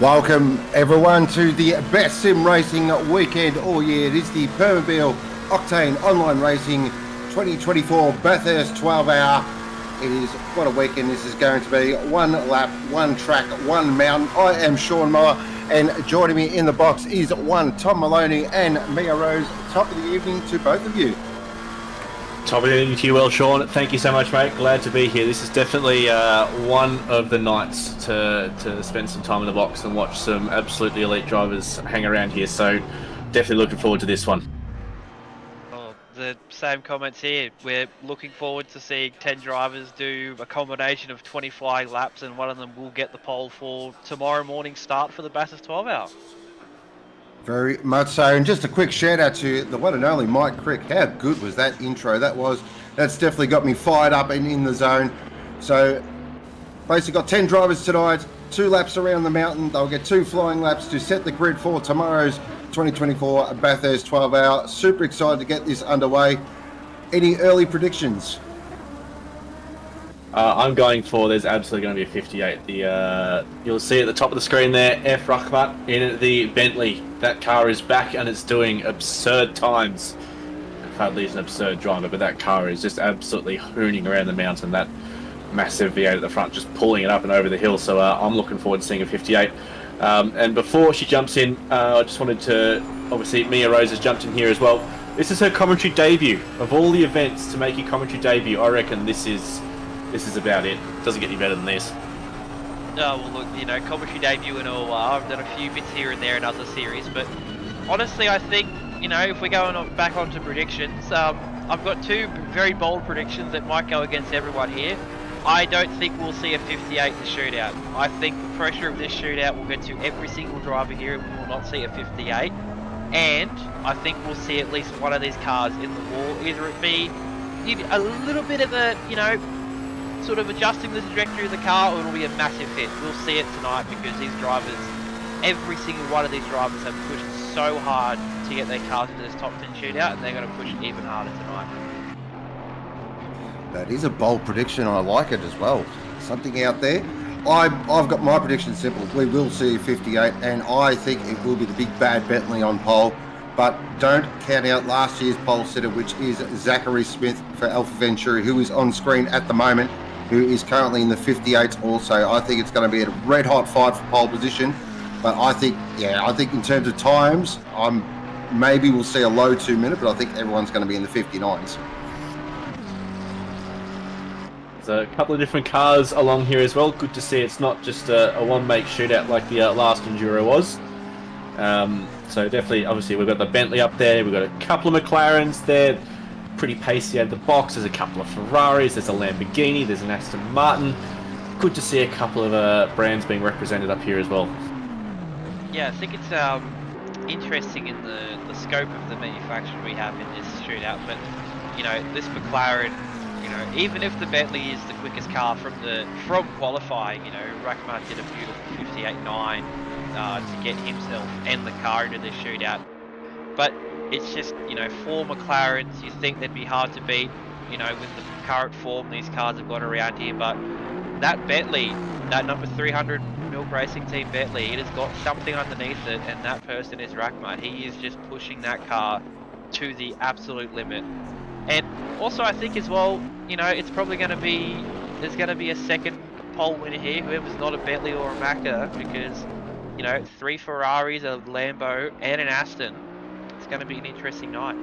Welcome everyone to the best sim racing weekend all year. It is the Permobile Octane Online Racing 2024 Bathurst 12-hour. It is, what a weekend this is going to be. One lap, one track, one mountain. I am Sean Moore, and joining me in the box is one Tom Maloney and Mia Rose. Top of the evening to both of you. Top of the evening to you, well, Sean. Thank you so much, mate. Glad to be here. This is definitely one of the nights to spend some time in the box and watch some absolutely elite drivers hang around here. So definitely looking forward to this one. Oh, the same comments here. We're looking forward to seeing 10 drivers do a combination of 20 flying laps, and one of them will get the pole for tomorrow morning start for the Bathurst 12-hour. Very much so. And just a quick shout out to the one and only Mike Crick. How good was that intro? That's definitely got me fired up and in the zone. So basically got 10 drivers tonight, 2 laps around the mountain. They'll get 2 flying laps to set the grid for tomorrow's 2024 Bathurst 12-hour. Super excited to get this underway. Any early predictions? I'm going for there's absolutely going to be a 58. You'll see at the top of the screen there, F. Rakmad in the Bentley. That car is back and it's doing absurd times. Hardly is an absurd driver, but that car is just absolutely hooning around the mountain. That massive V8 at the front, just pulling it up and over the hill. So I'm looking forward to seeing a 58. And before she jumps in, I just wanted to, obviously Mia Rose has jumped in here as well. This is her commentary debut. Of all the events to make your commentary debut, I reckon this is about it. Doesn't get any better than this. Oh, well, look, commentary debut and all. I've done a few bits here and there in other series, but honestly, I think, if we're going back onto predictions, I've got 2 very bold predictions that might go against everyone here. I don't think we'll see a 58 in the shootout. I think the pressure of this shootout will get to every single driver here, and we will not see a 58. And I think we'll see at least one of these cars in the wall. Either it be a little bit of a, sort of adjusting the trajectory of the car, or it'll be a massive hit. We'll see it tonight because these drivers, every single one of these drivers have pushed so hard to get their cars into this top 10 shootout, and they're going to push it even harder tonight. That is a bold prediction. I like it as well. Something out there. I've got my prediction simple. We will see 58, and I think it will be the big bad Bentley on pole. But don't count out last year's pole sitter, which is Zachary Smith for Alpha Venturi, who is on screen at the moment, who is currently in the 58s also. I think it's going to be a red hot fight for pole position. But I think in terms of times, maybe we'll see a low 2-minute, but I think everyone's going to be in the 59s. There's a couple of different cars along here as well. Good to see it's not just a one-make shootout like the last Enduro was. So definitely, obviously, we've got the Bentley up there. We've got a couple of McLarens there. Pretty pacey out of the box. There's a couple of Ferraris. There's a Lamborghini. There's an Aston Martin. Good to see a couple of brands being represented up here as well. Yeah, I think it's interesting in the scope of the manufacturer we have in this shootout. But, this McLaren, even if the Bentley is the quickest car from qualifying, Rakmad did a beautiful 58.9 to get himself and the car into this shootout. But it's just, 4 McLarens, you think they'd be hard to beat, with the current form these cars have got around here. But that Bentley, that number 300 Milk Racing Team Bentley, it has got something underneath it, and that person is Rakmad. He is just pushing that car to the absolute limit. And also, I think as well, it's probably going to be, there's going to be a second pole winner here, whoever's not a Bentley or a Macca, because, 3 Ferraris, a Lambo, and an Aston. It's going to be an interesting night.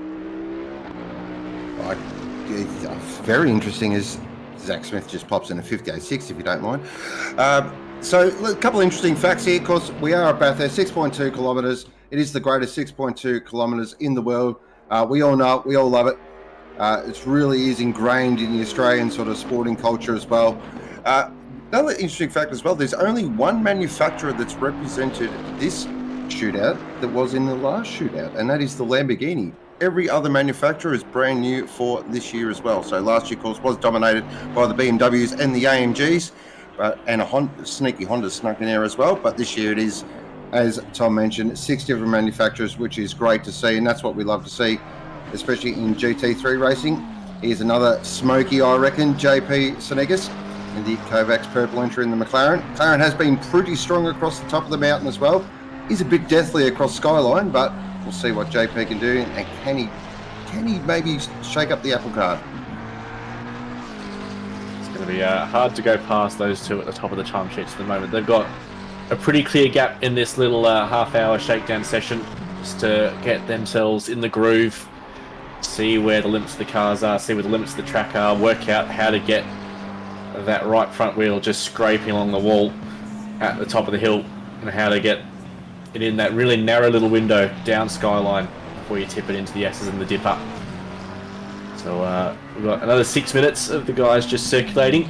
Very interesting as Zach Smith just pops in a 58.6, if you don't mind. So a couple of interesting facts here. Of course, we are at Bathurst, 6.2 kilometres. It is the greatest 6.2 kilometres in the world. We all know it. We all love it. It really is ingrained in the Australian sort of sporting culture as well. Another interesting fact as well, there's only one manufacturer that's represented this shootout that was in the last shootout, and that is the Lamborghini. Every other manufacturer is brand new for this year as well. So last year, of course, was dominated by the BMWs and the AMGs, and a sneaky Honda snuck in there as well. But this year it is, as Tom mentioned, 6 different manufacturers, which is great to see, and that's what we love to see, especially in GT3 racing. Here's another smoky, I reckon, JP Senegas. in the Kovacs purple entry in the McLaren. McLaren has been pretty strong across the top of the mountain as well. He's a bit deathly across Skyline, but we'll see what JP can do, and can he maybe shake up the apple cart? It's going to be hard to go past those two at the top of the timesheets at the moment. They've got a pretty clear gap in this little half-hour shakedown session just to get themselves in the groove, see where the limits of the cars are, see where the limits of the track are, work out how to get that right front wheel just scraping along the wall at the top of the hill, and how to get it in that really narrow little window down Skyline before you tip it into the S's and the dip up. So we've got another 6 minutes of the guys just circulating,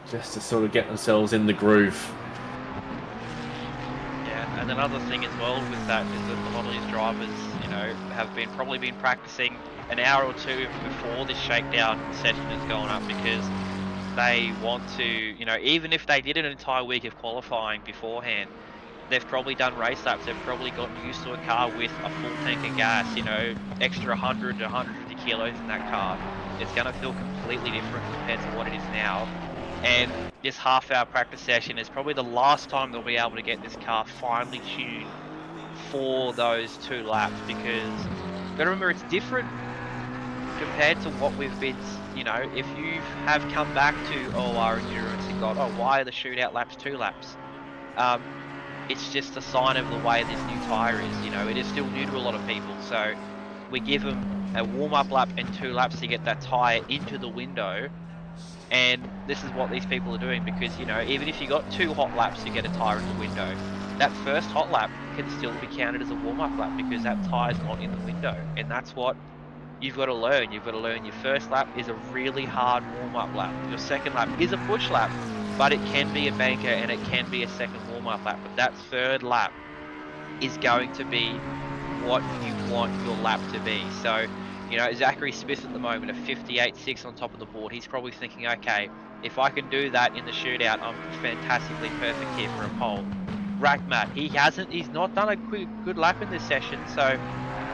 just to sort of get themselves in the groove. Yeah, and another thing as well with that is that a lot of these drivers, you know, have probably been practicing an hour or two before this shakedown session has gone up, because they want to, you know, even if they did an entire week of qualifying beforehand, they've probably done race laps, they've probably gotten used to a car with a full tank of gas, you know, extra 100 to 150 kilos in that car. It's going to feel completely different compared to what it is now. And this half-hour practice session is probably the last time they'll be able to get this car finely tuned for those 2 laps, because gotta remember, it's different compared to what we've been, you know, if you have come back to OR endurance and gone, oh, why are the shootout laps 2 laps? It's just a sign of the way this new tyre is, you know, it is still new to a lot of people, so we give them a warm-up lap and 2 laps to get that tyre into the window, and this is what these people are doing, because, you know, even if you got 2 hot laps to get a tyre in the window, that first hot lap can still be counted as a warm-up lap because that tyre's not in the window, and that's what you've got to learn. You've got to learn your first lap is a really hard warm-up lap. Your second lap is a push lap, but it can be a banker and it can be a second warm-up lap. But that third lap is going to be what you want your lap to be. So, you know, Zachary Smith at the moment, a 58.6 on top of the board. He's probably thinking, okay, if I can do that in the shootout, I'm fantastically perfect here for a pole. Rakmad, he's not done a good lap in this session, so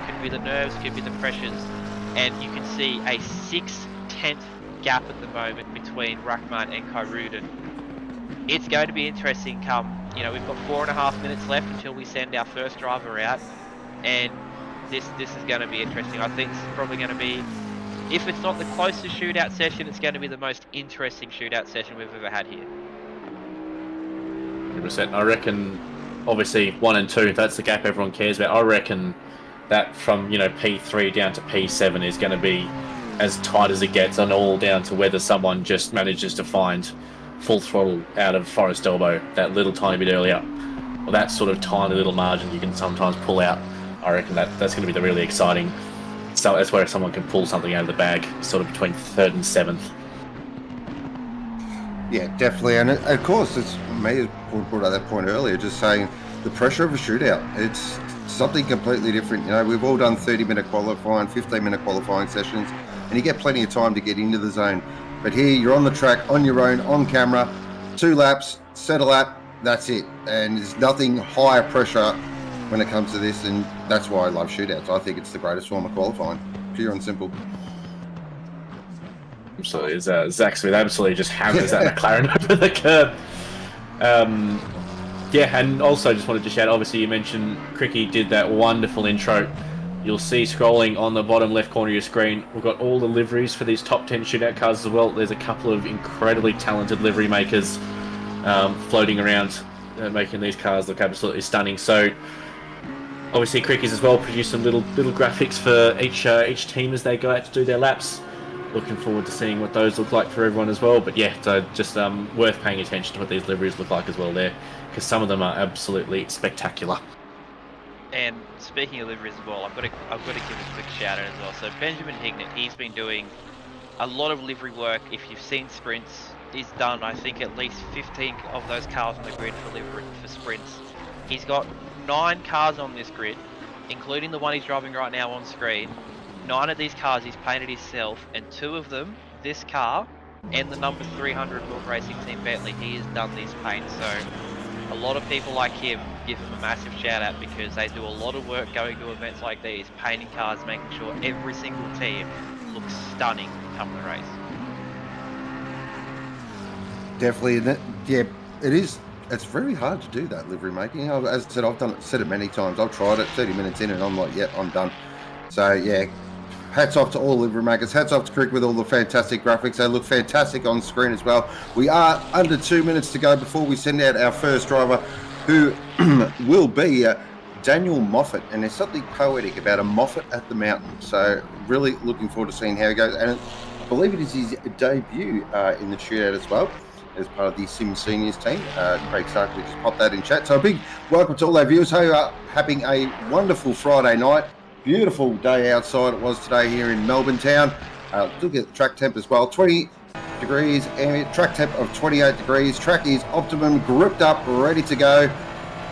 could be the nerves, could be the pressures, and you can see a 6/10 gap at the moment between Rakmad and Kyuden. It's going to be interesting come, you know, we've got 4.5 minutes left until we send our first driver out, and this is going to be interesting. I think this is probably going to be, if it's not the closest shootout session, it's going to be the most interesting shootout session we've ever had here. 100%. I reckon, obviously, 1 and 2, that's the gap everyone cares about. I reckon that from, you know, P3 down to P7 is going to be as tight as it gets, and all down to whether someone just manages to find full throttle out of Forest Elbow that little tiny bit earlier. Well, that sort of tiny little margin you can sometimes pull out. I reckon that's going to be the really exciting. So that's where someone can pull something out of the bag, sort of between 3rd and 7th. Yeah, definitely. And of course, it's me brought up that point earlier, just saying the pressure of a shootout. It's something completely different. You know, we've all done 30-minute qualifying, 15-minute qualifying sessions, and you get plenty of time to get into the zone. But here, you're on the track, on your own, on camera, 2 laps, set a lap, that's it. And there's nothing higher pressure when it comes to this, and that's why I love shootouts. I think it's the greatest form of qualifying, pure and simple. Absolutely. Zach Smith absolutely just hammers that McLaren over the curb. Yeah, and also just wanted to shout, obviously you mentioned Cricky did that wonderful intro. You'll see scrolling on the bottom left corner of your screen, we've got all the liveries for these top 10 shootout cars as well. There's a couple of incredibly talented livery makers floating around, making these cars look absolutely stunning. So obviously Cricky's as well produced some little graphics for each team as they go out to do their laps. Looking forward to seeing what those look like for everyone as well. But yeah, so just worth paying attention to what these liveries look like as well there, because some of them are absolutely spectacular. And speaking of liveries as well, I've got to give a quick shout out as well. So Benjamin Hignett, he's been doing a lot of livery work. If you've seen sprints, he's done, I think, at least 15 of those cars on the grid for sprints. He's got 9 cars on this grid, including the one he's driving right now on screen. 9 of these cars he's painted himself, and 2 of them, this car and the number 300 World Racing Team Bentley, he has done these paints. So a lot of people like him give him a massive shout out, because they do a lot of work going to events like these, painting cars, making sure every single team looks stunning come the race. Definitely. Yeah, it is. It's very hard to do that livery making. As I said, said it many times. I've tried it 30 minutes in and I'm like, yeah, I'm done. So, yeah, hats off to all livery makers. Hats off to Crick with all the fantastic graphics. They look fantastic on screen as well. We are under 2 minutes to go before we send out our first driver, who will be Daniel Moffett. And there's something poetic about a Moffett at the mountain. So really looking forward to seeing how he goes. And I believe it is his debut in the shootout as well, as part of the Sim Seniors team. Craig Starkley just popped that in chat. So a big welcome to all our viewers who are having a wonderful Friday night. Beautiful day outside it was today here in Melbourne town. Look at the track temp as well, 20 degrees, and track temp of 28 degrees. Track is optimum, gripped up, ready to go.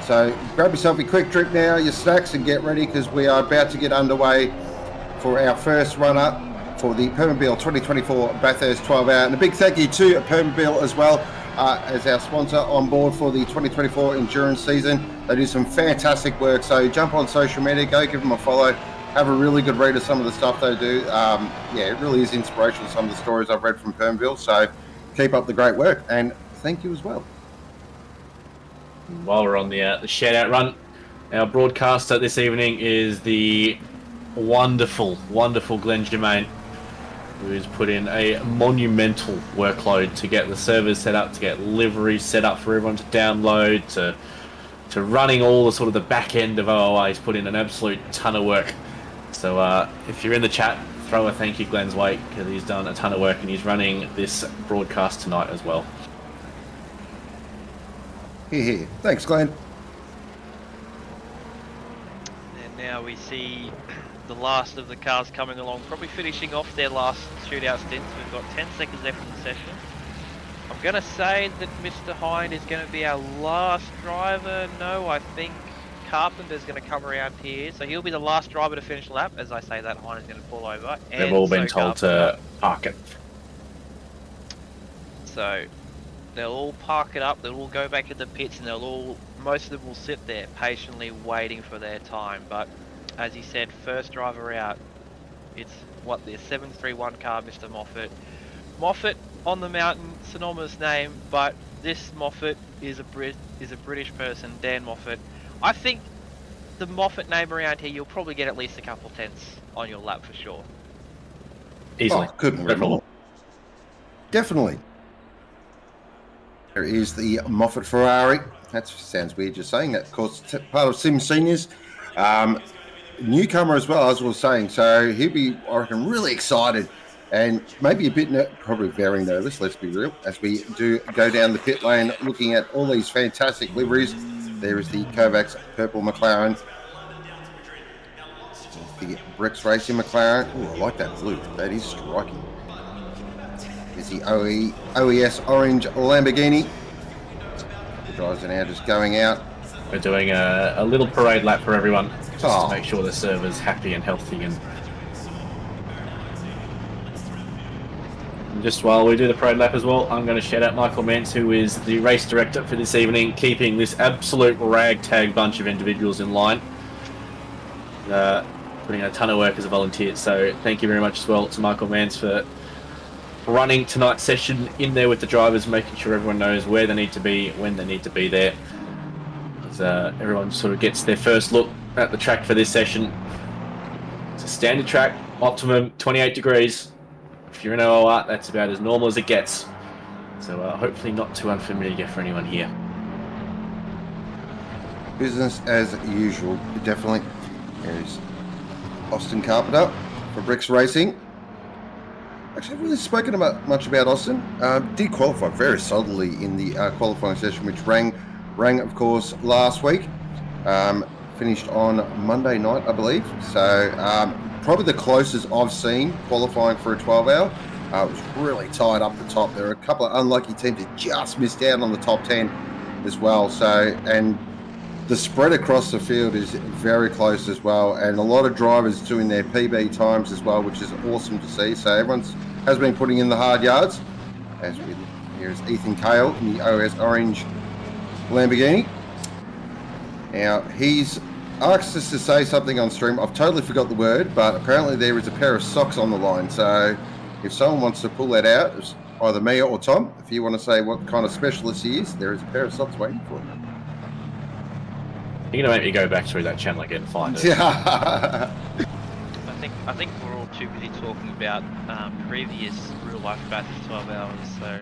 So grab yourself a quick drink now, your snacks, and get ready, because we are about to get underway for our first run-up for the Permobil 2024 Bathurst 12 hour. And a big thank you to Permobil as well, as our sponsor on board for the 2024 endurance season. They do some fantastic work, so jump on social media, go give them a follow, have a really good read of some of the stuff they do. Yeah, it really is inspirational, some of the stories I've read from Permobil, so keep up the great work, and thank you as well. While we're on the shout-out run, our broadcaster this evening is the wonderful Glenn Germain, who's put in a monumental workload to get the servers set up, to get livery set up for everyone to download, to running all the sort of the back end of OOA. He's put in an absolute ton of work. So if you're in the chat, throw a thank you Glenn's way, because he's done a ton of work and he's running this broadcast tonight as well. Here. Thanks, Glenn. And now we see the last of the cars coming along, probably finishing off their last shootout stints. We've got 10 seconds left in the session. I'm going to say that Mr. Hind is going to be our last driver. No, I think Carpenter's going to come around here. So he'll be the last driver to finish the lap. As I say that, Hind is going to fall over. They've all been told to park it. So they'll all park it up, they'll all go back to the pits, and most of them will sit there patiently waiting for their time. But as he said, first driver out, it's the 731 car, Mr. Moffett. Moffett on the mountain, synonymous name, but this Moffett is a British person, Dan Moffett. I think the Moffett name around here, you'll probably get at least a couple tenths on your lap for sure. Easily. Oh, couldn't agree more. Definitely. There is the Moffett Ferrari. That sounds weird just saying that. Of course, part of Sim Seniors. Newcomer as well, as I was saying. So he'll be, I reckon, really excited and maybe a bit, probably very nervous, let's be real, as we do go down the pit lane looking at all these fantastic liveries. There is the Kovacs purple McLaren. The Bricks Racing McLaren. Oh, I like that blue. That is striking. There's the OES orange Lamborghini. The drivers are now just going out. We're doing a little parade lap for everyone, just to make sure the server's happy and healthy. And just while we do the parade lap as well, I'm going to shout out Michael Mance, who is the race director for this evening, keeping this absolute ragtag bunch of individuals in line. Putting in a ton of work as a volunteer. So thank you very much as well to Michael Mance for running tonight's session in there with the drivers, making sure everyone knows where they need to be, when they need to be there. As everyone sort of gets their first look at the track for this session. It's a standard track, optimum 28 degrees. If you're in OR, that's about as normal as it gets. So hopefully not too unfamiliar for anyone here. Business as usual, definitely. There's Austin Carpenter for Bricks Racing. Actually, I haven't really spoken much about Austin. Did qualify very solidly in the qualifying session, which rang, of course, last week. Finished on Monday night, I believe. So probably the closest I've seen qualifying for a 12-hour. It was really tight up the top. There were a couple of unlucky teams that just missed out on the top 10 as well. So, and the spread across the field is very close as well, and a lot of drivers doing their PB times as well, which is awesome to see. So everyone has been putting in the hard yards. As we here is Ethan Kale in the OS Orange Lamborghini. Now he's asked us to say something on stream. I've totally forgot the word, but apparently there is a pair of socks on the line. So if someone wants to pull that out, either me or Tom. If you want to say what kind of specialist he is, there is a pair of socks waiting for him. You're going to make me go back through that channel again and find it. I think we're all too busy talking about previous real life Bathurst 12 hours. So,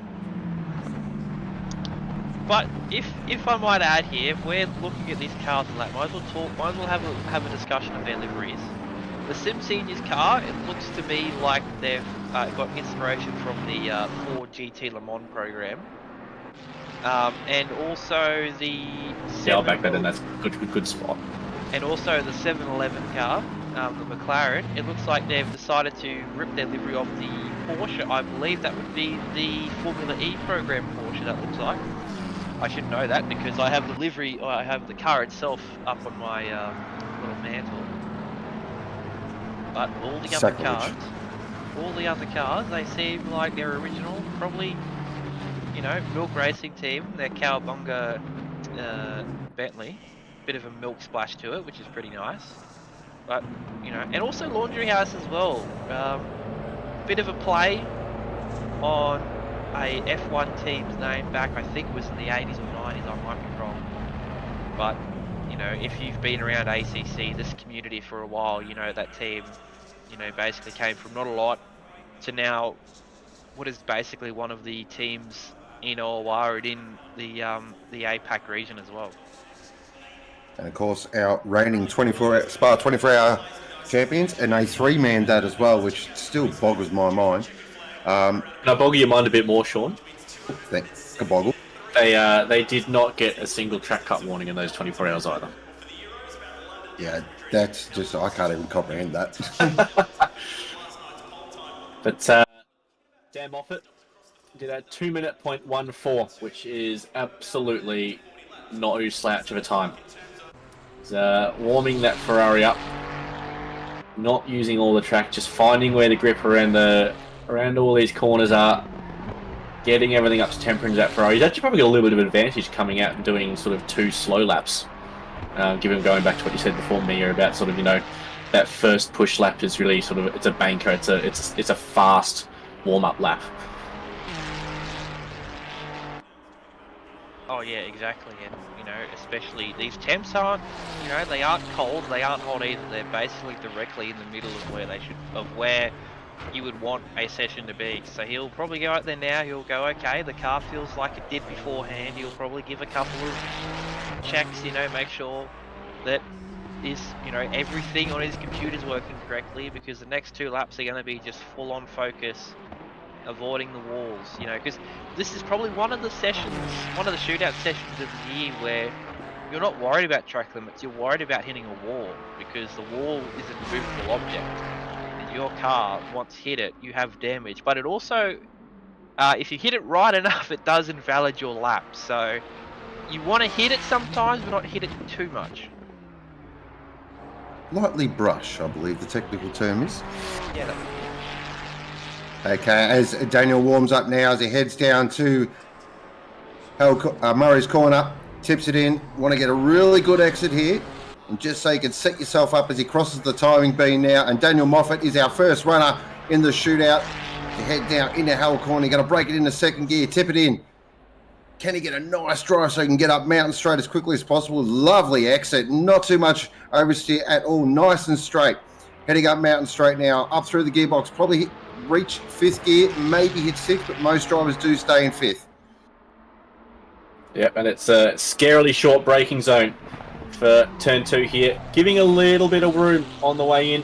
but if I might add here, if we're looking at these cars and that, might as well have a discussion of their liveries. The Sim Seniors car, it looks to me like they've got inspiration from the Ford GT Le Mans program. And also the... I'll back that in, that's a good spot. And also the 711 car, the McLaren, it looks like they've decided to rip their livery off the Porsche. I believe that would be the Formula E program Porsche, that looks like. I should know that because I have the livery, or I have the car itself up on my little mantle. But all the other cars, they seem like they're original. Probably, you know, Milk Racing Team, their Cowabunga Bentley. Bit of a milk splash to it, which is pretty nice. But, you know, and also Laundry House as well. Bit of a play on a F1 team's name back, I think it was in the 80s or 90s, I might be wrong. But, you know, if you've been around ACC, this community for a while, you know that team, you know, basically came from not a lot to now what is basically one of the teams in OR and in the APAC region as well. And of course, our reigning Spa 24-hour champions, and a three-man that as well, which still boggles my mind. Can I boggle your mind a bit more, Sean? Thanks, Kaboggle. They did not get a single track cut warning in those 24 hours either. Yeah, that's just, I can't even comprehend that. But Dan Moffett did a 2:14, which is absolutely no slouch of a time. He's warming that Ferrari up, not using all the track, just finding where the grip around all these corners are, getting everything up to temper into that Ferrari. He's actually probably got a little bit of advantage coming out and doing sort of 2 slow laps. Given going back to what you said before, Mia, about sort of, you know, that first push lap is really sort of, it's a banker, it's a fast warm-up lap. Oh yeah, exactly, and you know, especially these temps aren't, you know, they aren't cold, they aren't hot either. They're basically directly in the middle of where you would want a session to be. So he'll probably go out there now. He'll go, okay, the car feels like it did beforehand. He'll probably give a couple of checks, you know, make sure that you know, everything on his computer's working correctly, because the next 2 laps are going to be just full-on focus, avoiding the walls, you know, because this is probably one of the shootout sessions of the year where you're not worried about track limits, you're worried about hitting a wall, because the wall is a movable object, and your car, once hit it, you have damage. But it also, if you hit it right enough, it does invalid your lap, so you want to hit it sometimes, but not hit it too much. Lightly brush, I believe the technical term is. Yeah, that would be. Okay, as Daniel warms up now, as he heads down to Murray's corner, tips it in. Want to get a really good exit here, and just so you can set yourself up as he crosses the timing beam now. And Daniel Moffett is our first runner in the shootout. To head down into Hell corner, you're going to break it into second gear, tip it in. Can he get a nice drive so he can get up Mountain Straight as quickly as possible? Lovely exit, not too much oversteer at all, nice and straight. Heading up Mountain Straight now, up through the gearbox, probably reach 5th gear, maybe hit 6th, but most drivers do stay in 5th. Yep, and it's a scarily short braking zone for turn 2 here, giving a little bit of room on the way in.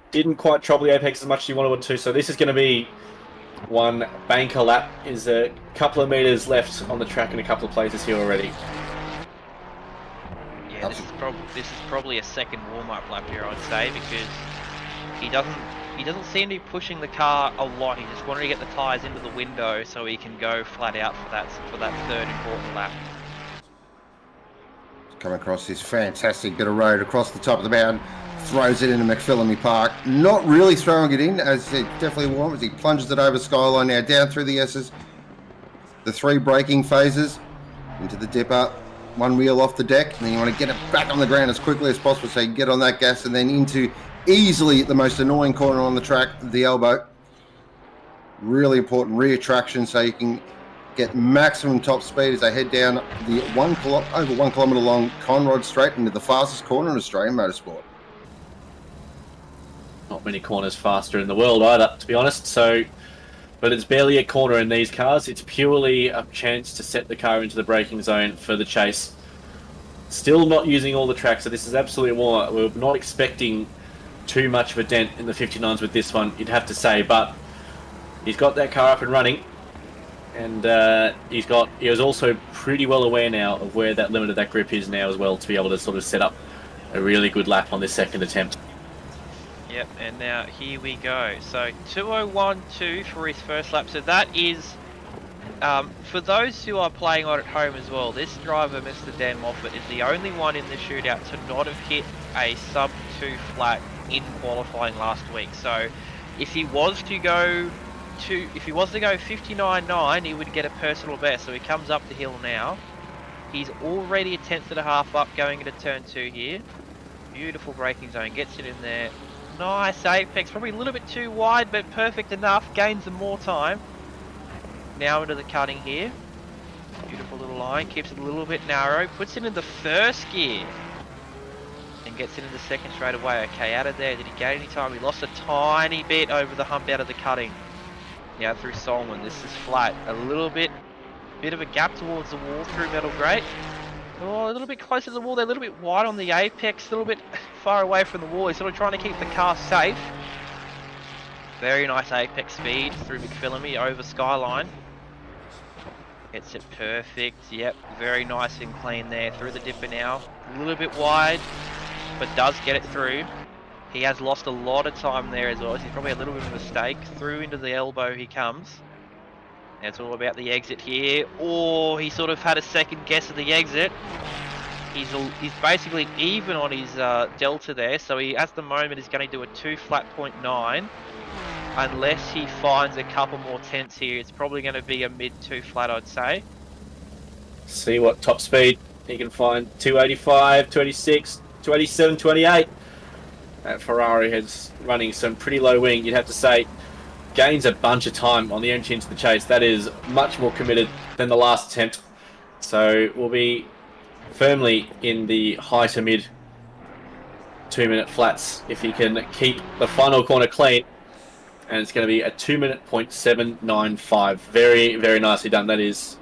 Didn't quite trouble the apex as much as you wanted to, so this is going to be one banker lap. Is a couple of meters left on the track in a couple of places here already. Yeah, this is probably a second warm-up lap here, I'd say, because he doesn't seem to be pushing the car a lot. He just wanted to get the tyres into the window so he can go flat out for that 3rd important lap. Come across this fantastic bit of road across the top of the mountain, throws it into McPhillamy Park. Not really throwing it in, as it definitely warm, as he plunges it over Skyline now, down through the S's. The 3 braking phases, into the dipper, 1 wheel off the deck, and then you want to get it back on the ground as quickly as possible so you can get on that gas, and then into easily the most annoying corner on the track, the elbow. Really important rear traction so you can get maximum top speed as they head down the over 1 kilometre long Conrod Straight into the fastest corner in Australian motorsport. Not many corners faster in the world either, to be honest. So, but it's barely a corner in these cars. It's purely a chance to set the car into the braking zone for the chase. Still not using all the track, so this is absolutely more. We're not expecting too much of a dent in the 59s with this one, you'd have to say, but he's got that car up and running, and he was also pretty well aware now of where that limit of that grip is now as well, to be able to sort of set up a really good lap on this second attempt. Yep, and now here we go. So 2:01.2 for his first lap. So that is, for those who are playing on at home as well, this driver, Mr. Dan Moffett, is the only one in the shootout to not have hit a sub 2 flat in qualifying last week. So if he was to go 59.9, he would get a personal best. So he comes up the hill now. He's already a 1/10.5 up going into turn 2 here. Beautiful braking zone, gets it in there. Nice apex, probably a little bit too wide, but perfect enough. Gains some more time. Now into the cutting here. Beautiful little line, keeps it a little bit narrow. Puts it in the first gear. And gets it in the second straight away. Okay, out of there, did he gain any time? He lost a tiny bit over the hump out of the cutting. Now through Solomon, this is flat. A little bit of a gap towards the wall through Metal Grate. Oh, a little bit closer to the wall. They're a little bit wide on the apex, a little bit far away from the wall. He's sort of trying to keep the car safe. Very nice apex speed through McPhillamy over Skyline. Gets it perfect. Yep, very nice and clean there through the dipper now. A little bit wide, but does get it through. He has lost a lot of time there as well. He's probably a little bit of a mistake. Through into the elbow he comes. Now it's all about the exit here. Oh, he sort of had a second guess of the exit. He's basically even on his delta there. So he, at the moment, is going to do a 2 flat 0.9. Unless he finds a couple more tenths here. It's probably going to be a mid 2 flat, I'd say. See what top speed he can find. 285, 286, 287, 28. That Ferrari is running some pretty low wing, you'd have to say. Gains a bunch of time on the entry into the chase. That is much more committed than the last attempt. So we'll be firmly in the high to mid 2 minute flats if he can keep the final corner clean. And it's going to be a 2 minute 0.795. Very, very nicely done. It is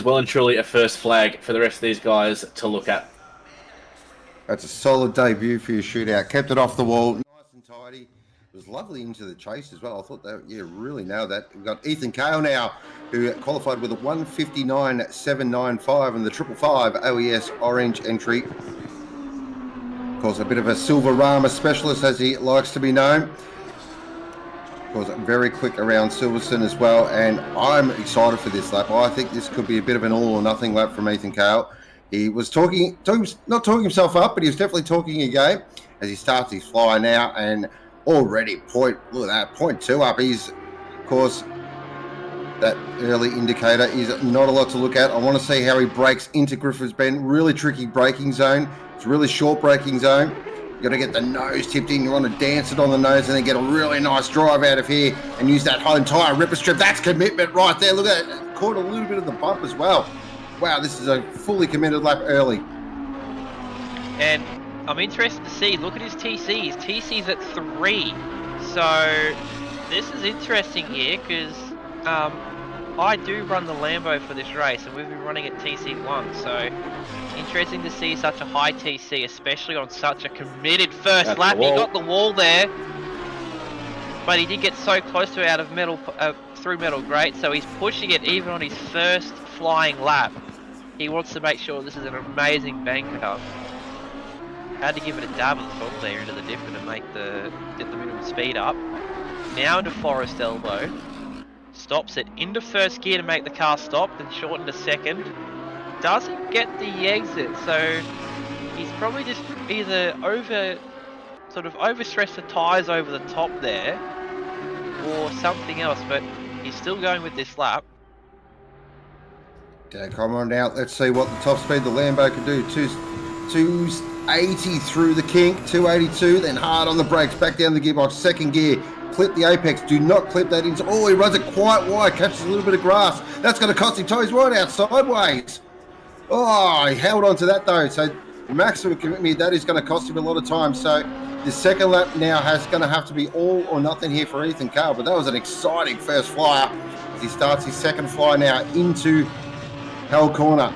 well and truly a first flag for the rest of these guys to look at. That's a solid debut for your shootout. Kept it off the wall, nice and tidy. It was lovely into the chase as well. I thought that, really nailed that. We've got Ethan Kale now, who qualified with a 1:59.795 and the 555 OES orange entry. Of course, a bit of a Silverama specialist, as he likes to be known. Of course, very quick around Silverstone as well, and I'm excited for this lap. I think this could be a bit of an all or nothing lap from Ethan Kale. He was not talking himself up, but he was definitely talking a game as he starts his fly now, and already look at that, 0.2 up. He's, of course, that early indicator is not a lot to look at. I want to see how he breaks into Griffiths Bend. Really tricky braking zone. It's a really short braking zone. You've got to get the nose tipped in. You want to dance it on the nose and then get a really nice drive out of here and use that whole entire ripper strip. That's commitment right there. Look at that. Caught a little bit of the bump as well. Wow, this is a fully committed lap early. And I'm interested to see, look at his TC. His TC's at 3. So this is interesting here because I do run the Lambo for this race and we've been running at TC1. So interesting to see such a high TC, especially on such a committed first lap. He got the wall there, but he did get so close to it out of through Metal Grate. So he's pushing it even on his first flying lap. He wants to make sure this is an amazing banker. Had to give it a dab at the top there into the dipper to get the minimum speed up. Now into Forest Elbow. Stops it into first gear to make the car stop, then shorten to second. Doesn't get the exit, so he's probably just either overstressed the tyres over the top there, or something else, but he's still going with this lap. Okay, come on now. Let's see what the top speed the Lambo can do. 280 through the kink, 282, then hard on the brakes, back down the gearbox, second gear, clip the apex. Do not clip that into. Oh, he runs it quite wide, catches a little bit of grass. That's going to cost him toes right out sideways. Oh, he held on to that though. So maximum commitment, that is going to cost him a lot of time. So the second lap now going to have to be all or nothing here for Ethan Kale. But that was an exciting first flyer as he starts his second fly now into Hell Corner.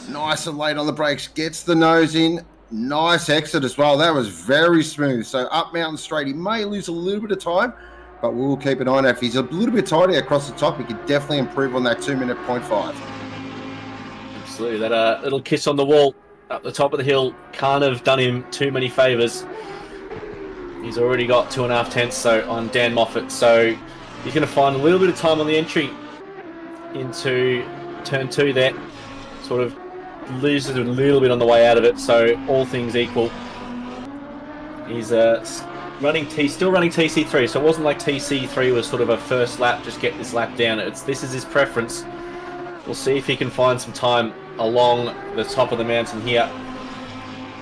Nice and late on the brakes, gets the nose in. Nice exit as well. That was very smooth. So up Mountain Straight, he may lose a little bit of time, but we'll keep an eye on it. If he's a little bit tighter across the top, he could definitely improve on that 2-minute 0.5. Absolutely. That little kiss on the wall up the top of the hill can't have done him too many favours. He's already got 2.5 tenths so on Dan Moffett, so he's going to find a little bit of time on the entry into turn 2 there. Sort of loses a little bit on the way out of it, so all things equal, he's still running TC3, so it wasn't like TC3 was sort of a first lap, just get this lap down. This is his preference. We'll see if he can find some time along the top of the mountain here.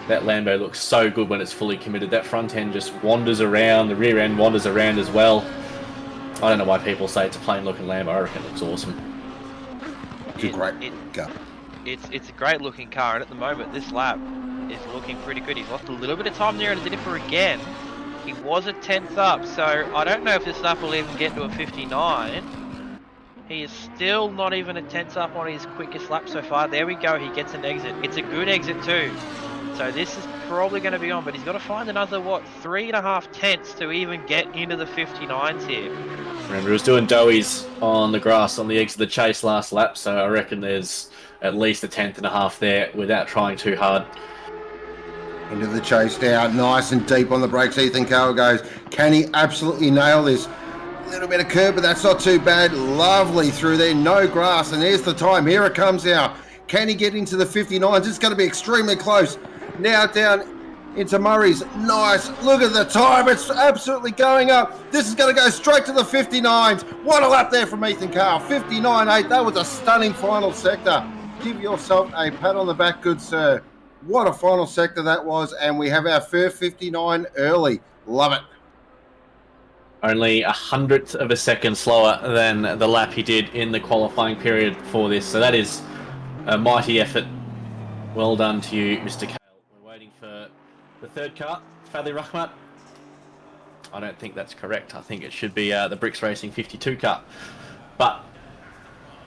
That Lambo looks so good when it's fully committed. That front end just wanders around, the rear end wanders around as well. I don't know why people say it's a plain looking Lambo. I reckon it looks awesome. It's a great car. It's a great looking car, and at the moment this lap is looking pretty good. He's lost a little bit of time there into the dipper again. He was a 10th up, so I don't know if this lap will even get to a 59. He is still not even a 10th up on his quickest lap so far. There we go, he gets an exit. It's a good exit too. So this is probably going to be on, but he's got to find another, 3.5 tenths to even get into the 59s here. Remember, he was doing doughies on the grass on the eggs of the chase last lap, so I reckon there's at least a 10.5 there without trying too hard. Into the chase now, nice and deep on the brakes. Ethan Kale goes. Can he absolutely nail this? A little bit of curb, but that's not too bad. Lovely through there, no grass, and there's the time. Here it comes now. Can he get into the 59s? It's going to be extremely close. Now down into Murray's. Nice. Look at the time. It's absolutely going up. This is going to go straight to the 59s. What a lap there from Ethan Kale. 59.8. That was a stunning final sector. Give yourself a pat on the back, good sir. What a final sector that was. And we have our first 59 early. Love it. Only 1/100th of a second slower than the lap he did in the qualifying period for this. So that is a mighty effort. Well done to you, Mr. Kale. We're waiting for the third car, Fadli Rakmad. I don't think that's correct. I think it should be the Bricks Racing 52 car. But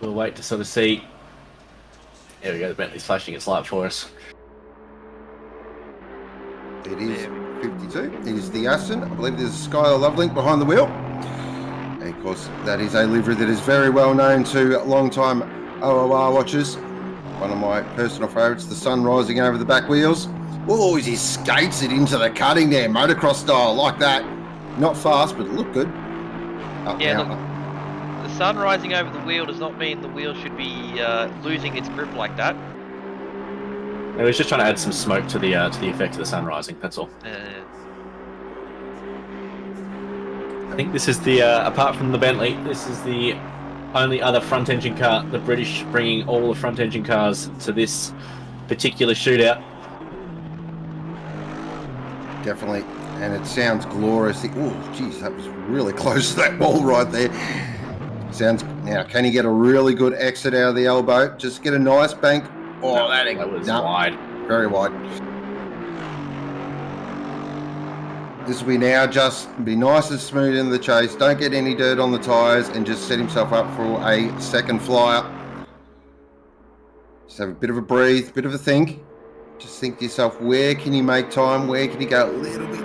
we'll wait to sort of see. There we go, the Bentley's flashing its light for us. It is 52. It is the Aston. I believe there's a Skyler Loveling behind the wheel. And of course, that is a livery that is very well known to long-time OOR watchers. One of my personal favourites, the sun rising over the back wheels. Oh, he skates it into the cutting there, motocross style, like that. Not fast, but it looked good. Up Yeah, now. the sun rising over the wheel does not mean the wheel should be losing its grip like that. I was just trying to add some smoke to the effect of the sun rising, that's all. I think this is the, apart from the Bentley, this is the only other front engine car, the British bringing all the front engine cars to this particular shootout. Definitely, and it sounds glorious. Oh, geez, that was really close to that ball right there. Sounds, now, can he get a really good exit out of the elbow? Just get a nice bank. Oh, No, that was wide. Very wide. This will be now just be nice and smooth in the chase. Don't get any dirt on the tyres and just set himself up for a second flyer. Just have a bit of a breathe, bit of a think. Just think to yourself, where can you make time? Where can you go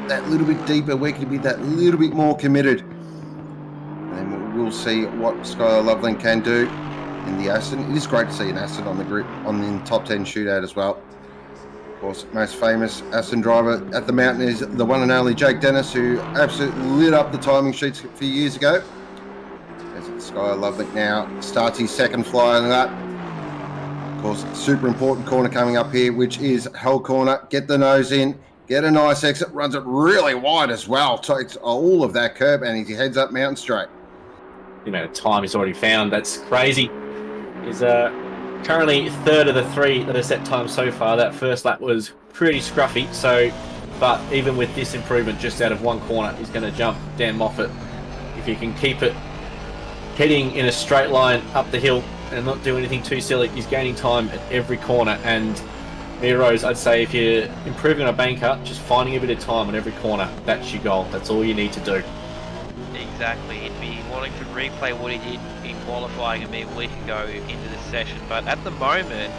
that little bit deeper? Where can you be that little bit more committed? And we'll see what Skyler Loveling can do in the Aston. It is great to see an Aston on the grid, on the top 10 shootout as well. Of course, most famous Aston driver at the mountain is the one and only Jake Dennis, who absolutely lit up the timing sheets a few years ago. As Skyler Loveling now starts his second fly on that. Of course, super important corner coming up here, which is Hell Corner. Get the nose in, get a nice exit, runs it really wide as well. Takes all of that curb and he heads up Mountain Straight. The amount of time he's already found, that's crazy. He's currently third of the three that are set time so far. That first lap was pretty scruffy, so but even with this improvement just out of one corner, he's going to jump Dan Moffett if you can keep it heading in a straight line up the hill and not do anything too silly, he's gaining time at every corner. And Rose, I'd say if you're improving on a banker, just finding a bit of time on every corner, that's your goal. That's all you need to do. Exactly. He'd be wanting to replay what he did in qualifying a week ago into this session, but at the moment,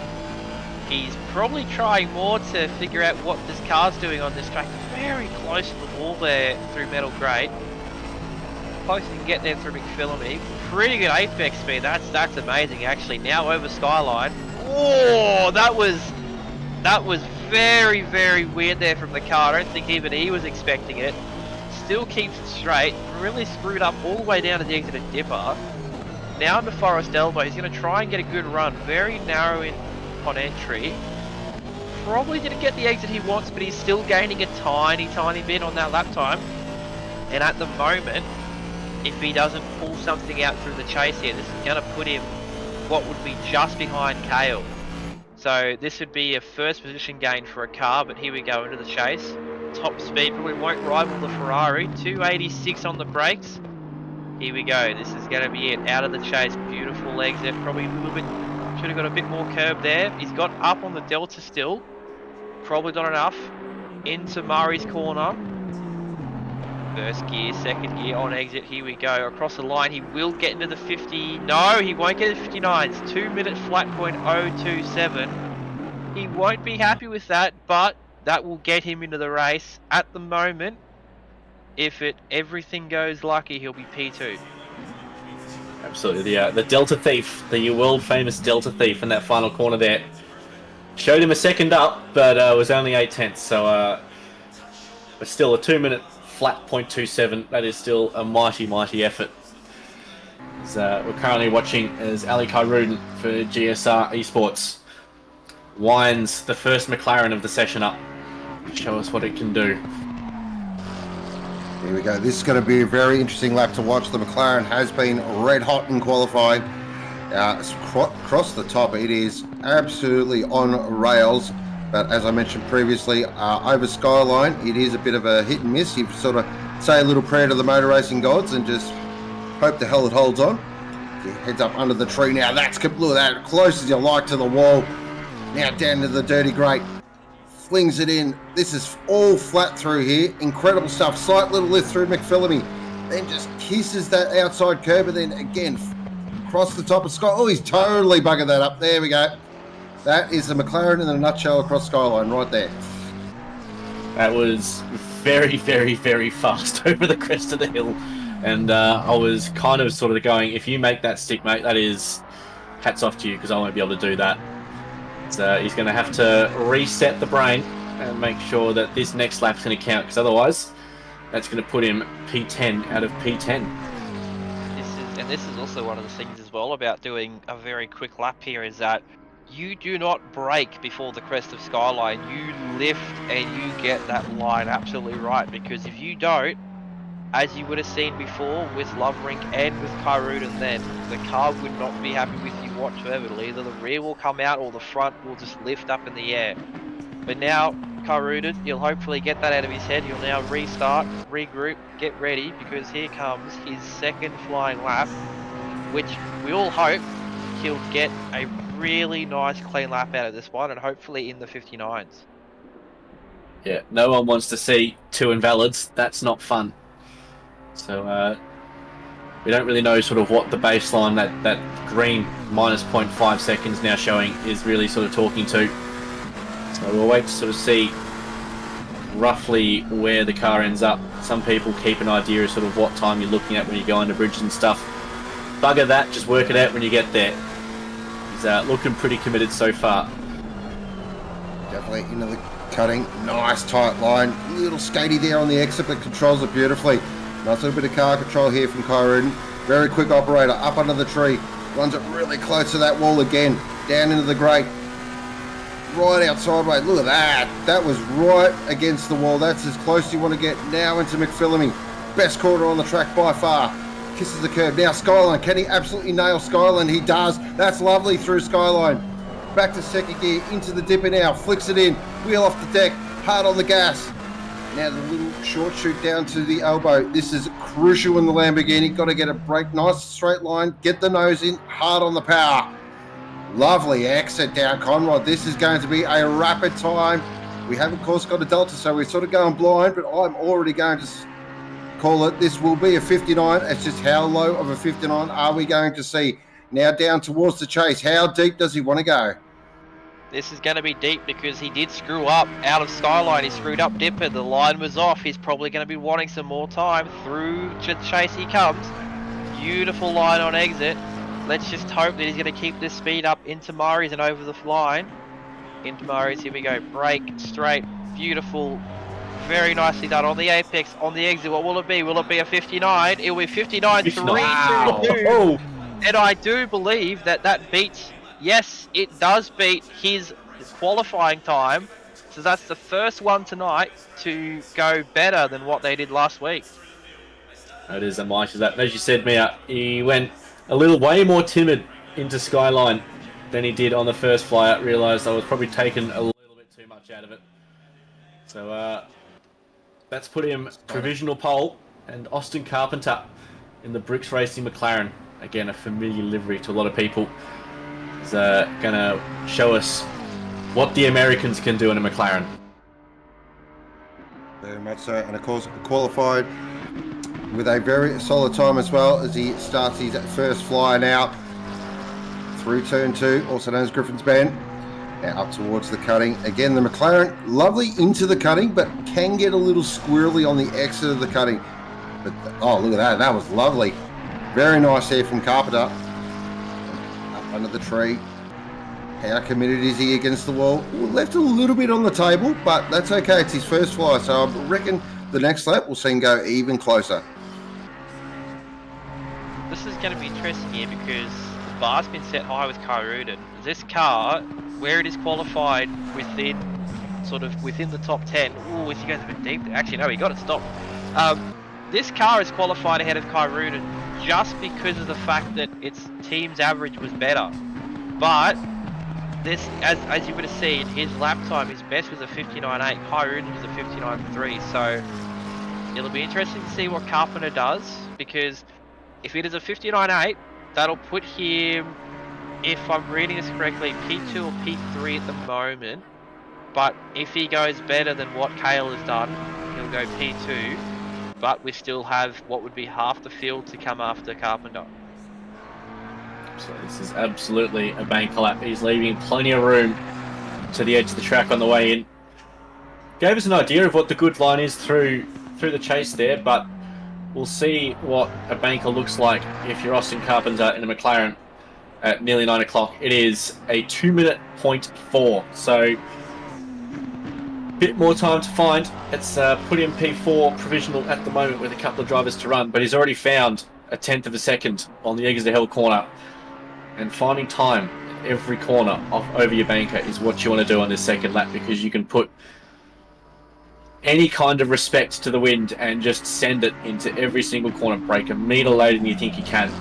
he's probably trying more to figure out what this car's doing on this track. Very close to the wall there through Metal Grate. Close you can get there through McPhillamy. Pretty good apex speed. That's amazing actually. Now over Skyline. Oh, that was very, very weird there from the car. I don't think even he was expecting it. Still keeps it straight. Really screwed up all the way down to the exit of Dipper. Now into Forest Elbow. He's going to try and get a good run. Very narrow in on entry. Probably didn't get the exit he wants, but he's still gaining a tiny bit on that lap time. And at the moment, if he doesn't pull something out through the chase here, this is going to put him what would be just behind Kale. So this would be a first position gain for a car, but here we go into the chase. Top speed probably won't rival the Ferrari. 286 on the brakes. Here we go. This is going to be it. Out of the chase. Beautiful exit. Probably a little bit, should have got a bit more curb there. He's got up on the Delta still. Probably not enough. Into Murray's corner. First gear, second gear on exit. Here we go. Across the line. He will get into the 50. No, he won't get the 59s. 2 minute flat point 027. He won't be happy with that, but that will get him into the race. At the moment, if everything goes lucky, he'll be P2. Absolutely. The Delta Thief, the world famous Delta Thief in that final corner there. Showed him a second up, but was only 8/10. So, but still a 2 minute flat 0.27. That is still a mighty effort. We're currently watching as Ali Kyuden for GSR Esports winds the first McLaren of the session up. Show us what it can do. Here we go. This is going to be a very interesting lap to watch. The McLaren has been red hot in qualifying. Across the top, it is absolutely on rails. But as I mentioned previously, over Skyline, it is a bit of a hit and miss. You sort of say a little prayer to the motor racing gods and just hope the hell it holds on. It heads up under the tree now. Look at that, close as you like to the wall. Now down to the dirty grate. Flings it in. This is all flat through here. Incredible stuff. Slight little lift through McPhillamy. Then just kisses that outside curb and then again across the top of Sky. Oh, he's totally buggered that up. There we go. That is the McLaren in a nutshell across Skyline right there. That was very fast over the crest of the hill. And I was kind of sort of going, if you make that stick, mate, that is hats off to you because I won't be able to do that. So he's going to have to reset the brain and make sure that this next lap's going to count because otherwise that's going to put him P10 out of P10. This is also one of the things as well about doing a very quick lap here is that you do not brake before the crest of Skyline. You lift and you get that line absolutely right because if you don't, as you would have seen before with Loveling and with Kyuden then, the car would not be happy with you whatsoever. Either the rear will come out or the front will just lift up in the air. But now, Kyuden, you'll hopefully get that out of his head. You'll now restart, regroup, get ready because here comes his second flying lap, which we all hope he'll get a really nice clean lap out of this one and hopefully in the 59s. Yeah, no one wants to see two invalids. That's not fun. So we don't really know sort of what the baseline, that green minus 0.5 seconds now showing is really sort of talking to. So we'll wait to sort of see roughly where the car ends up. Some people keep an idea of sort of what time you're looking at when you go under bridges and stuff. Bugger that, just work it out when you get there. He's looking pretty committed so far. Definitely into the cutting. Nice tight line. Little skatey there on the exit, but controls it beautifully. Nice little bit of car control here from Kyuden. Very quick operator, up under the tree. Runs it really close to that wall again. Down into the grate. Right out sideways. Look at that. That was right against the wall. That's as close as you want to get. Now into McPhillamy. Best corner on the track by far. Kisses the curb. Now Skyline. Can he absolutely nail Skyline? He does. That's lovely through Skyline. Back to second gear. Into the dipper now. Flicks it in. Wheel off the deck. Hard on the gas. Now the little short shoot down to the elbow. This is crucial in the Lamborghini. Got to get a break. Nice straight line. Get the nose in. Hard on the power. Lovely exit down Conrod. This is going to be a rapid time. We have, of course, got a Delta, so we're sort of going blind, but I'm already going to call it. This will be a 59. It's just how low of a 59 are we going to see? Now down towards the chase. How deep does he want to go? This is going to be deep because he did screw up out of Skyline. He screwed up Dipper. The line was off. He's probably going to be wanting some more time. Through to chase he comes. Beautiful line on exit. Let's just hope that he's going to keep this speed up into Murray's and over the line. Into Murray's. Here we go. Break. Straight. Beautiful. Very nicely done on the apex. On the exit. What will it be? Will it be a 59? It will be 59. 3, 2, 2. Oh. And I do believe that that beats... Yes, it does beat his qualifying time. So that's the first one tonight to go better than what they did last week. That is a mighty that. As you said, Mia, he went a little way more timid into Skyline than he did on the first flyout. Realised I was probably taking a little bit too much out of it. So that's put him provisional pole, and Austin Carpenter in the Bricks Racing McLaren. Again, a familiar livery to a lot of people. Is going to show us what the Americans can do in a McLaren. Very much so, and of course qualified with a very solid time as well as he starts his first flyer now through turn 2, also known as Griffin's Bend. Now up towards the cutting. Again, the McLaren, lovely into the cutting, but can get a little squirrely on the exit of the cutting. But oh, look at that, that was lovely. Very nice there from Carpenter. Under the tree. How committed is he against the wall? Left a little bit on the table, but that's okay. It's his first fly, so I reckon the next lap we'll see him go even closer. This is going to be interesting here because the bar's been set high with Kyuden. This car, where it is qualified within the top 10. Ooh, is he going a bit deep? Actually, no, he got it stopped. This car is qualified ahead of Kyuden just because of the fact that its team's average was better. But this, as you would have seen, his lap time, his best was a 59.8. Kyuden was a 59.3. So it'll be interesting to see what Carpenter does, because if it is a 59.8, that'll put him, if I'm reading this correctly, P2 or P3 at the moment. But if he goes better than what Kale has done, he'll go P2. But we still have what would be half the field to come after Carpenter. So this is absolutely a bank lap. He's leaving plenty of room to the edge of the track on the way in. Gave us an idea of what the good line is through the chase there, but we'll see what a banker looks like if you're Austin Carpenter in a McLaren at nearly 9 o'clock. It is a 2-minute .4, so bit more time to find. It's put in P4 provisional at the moment with a couple of drivers to run, but he's already found a 1/10 of a second on the Exeter Hill corner. And finding time at every corner off over your banker is what you want to do on this second lap, because you can put any kind of respect to the wind and just send it into every single corner. Break a metre later than you think you can,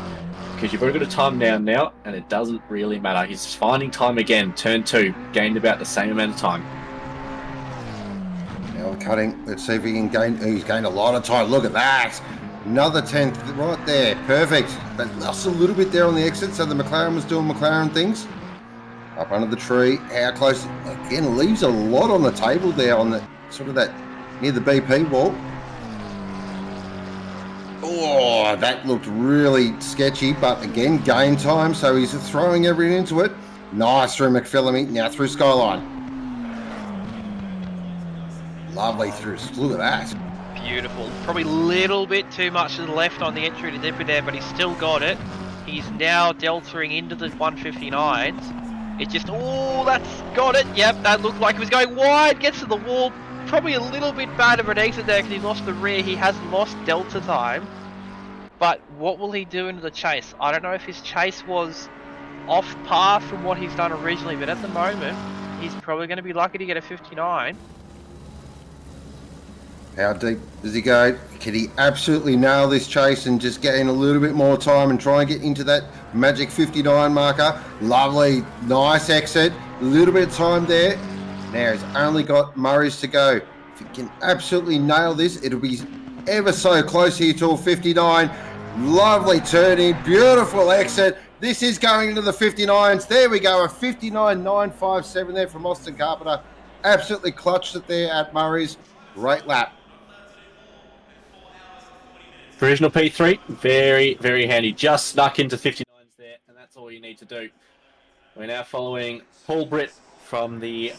because you've already got a time down now and it doesn't really matter. He's finding time again. Turn 2, gained about the same amount of time. Now cutting, let's see if he can gain. He's gained a lot of time. Look at that. Another 10th right there. Perfect. But lost a little bit there on the exit, so the McLaren was doing McLaren things. Up under the tree. How close? Again, leaves a lot on the table there on the sort of that near the BP wall. Oh, that looked really sketchy, but again, game time, so he's throwing everything into it. Nice through McPhillamy, now through Skyline. Lovely through, look at that. Beautiful. Probably a little bit too much to the left on the entry to Dipper there, but he's still got it. He's now deltering into the 159s. It just, oh, that's got it. Yep, that looked like it was going wide, gets to the wall. Probably a little bit bad of an exit there because he lost the rear. He has lost delta time. But what will he do into the chase? I don't know if his chase was off par from what he's done originally, but at the moment, he's probably going to be lucky to get a 59. How deep does he go? Can he absolutely nail this chase and just gain a little bit more time and try and get into that magic 59 marker? Lovely, nice exit. A little bit of time there. Now he's only got Murray's to go. If it can absolutely nail this, it'll be ever so close here to 59. Lovely turning, beautiful exit. This is going into the 59s. There we go, a 59.957 there from Austin Carpenter. Absolutely clutched it there at Murray's. Great lap. Provisional P3, very, very handy. Just snuck into 59s there, and that's all you need to do. We're now following Paul Britt from the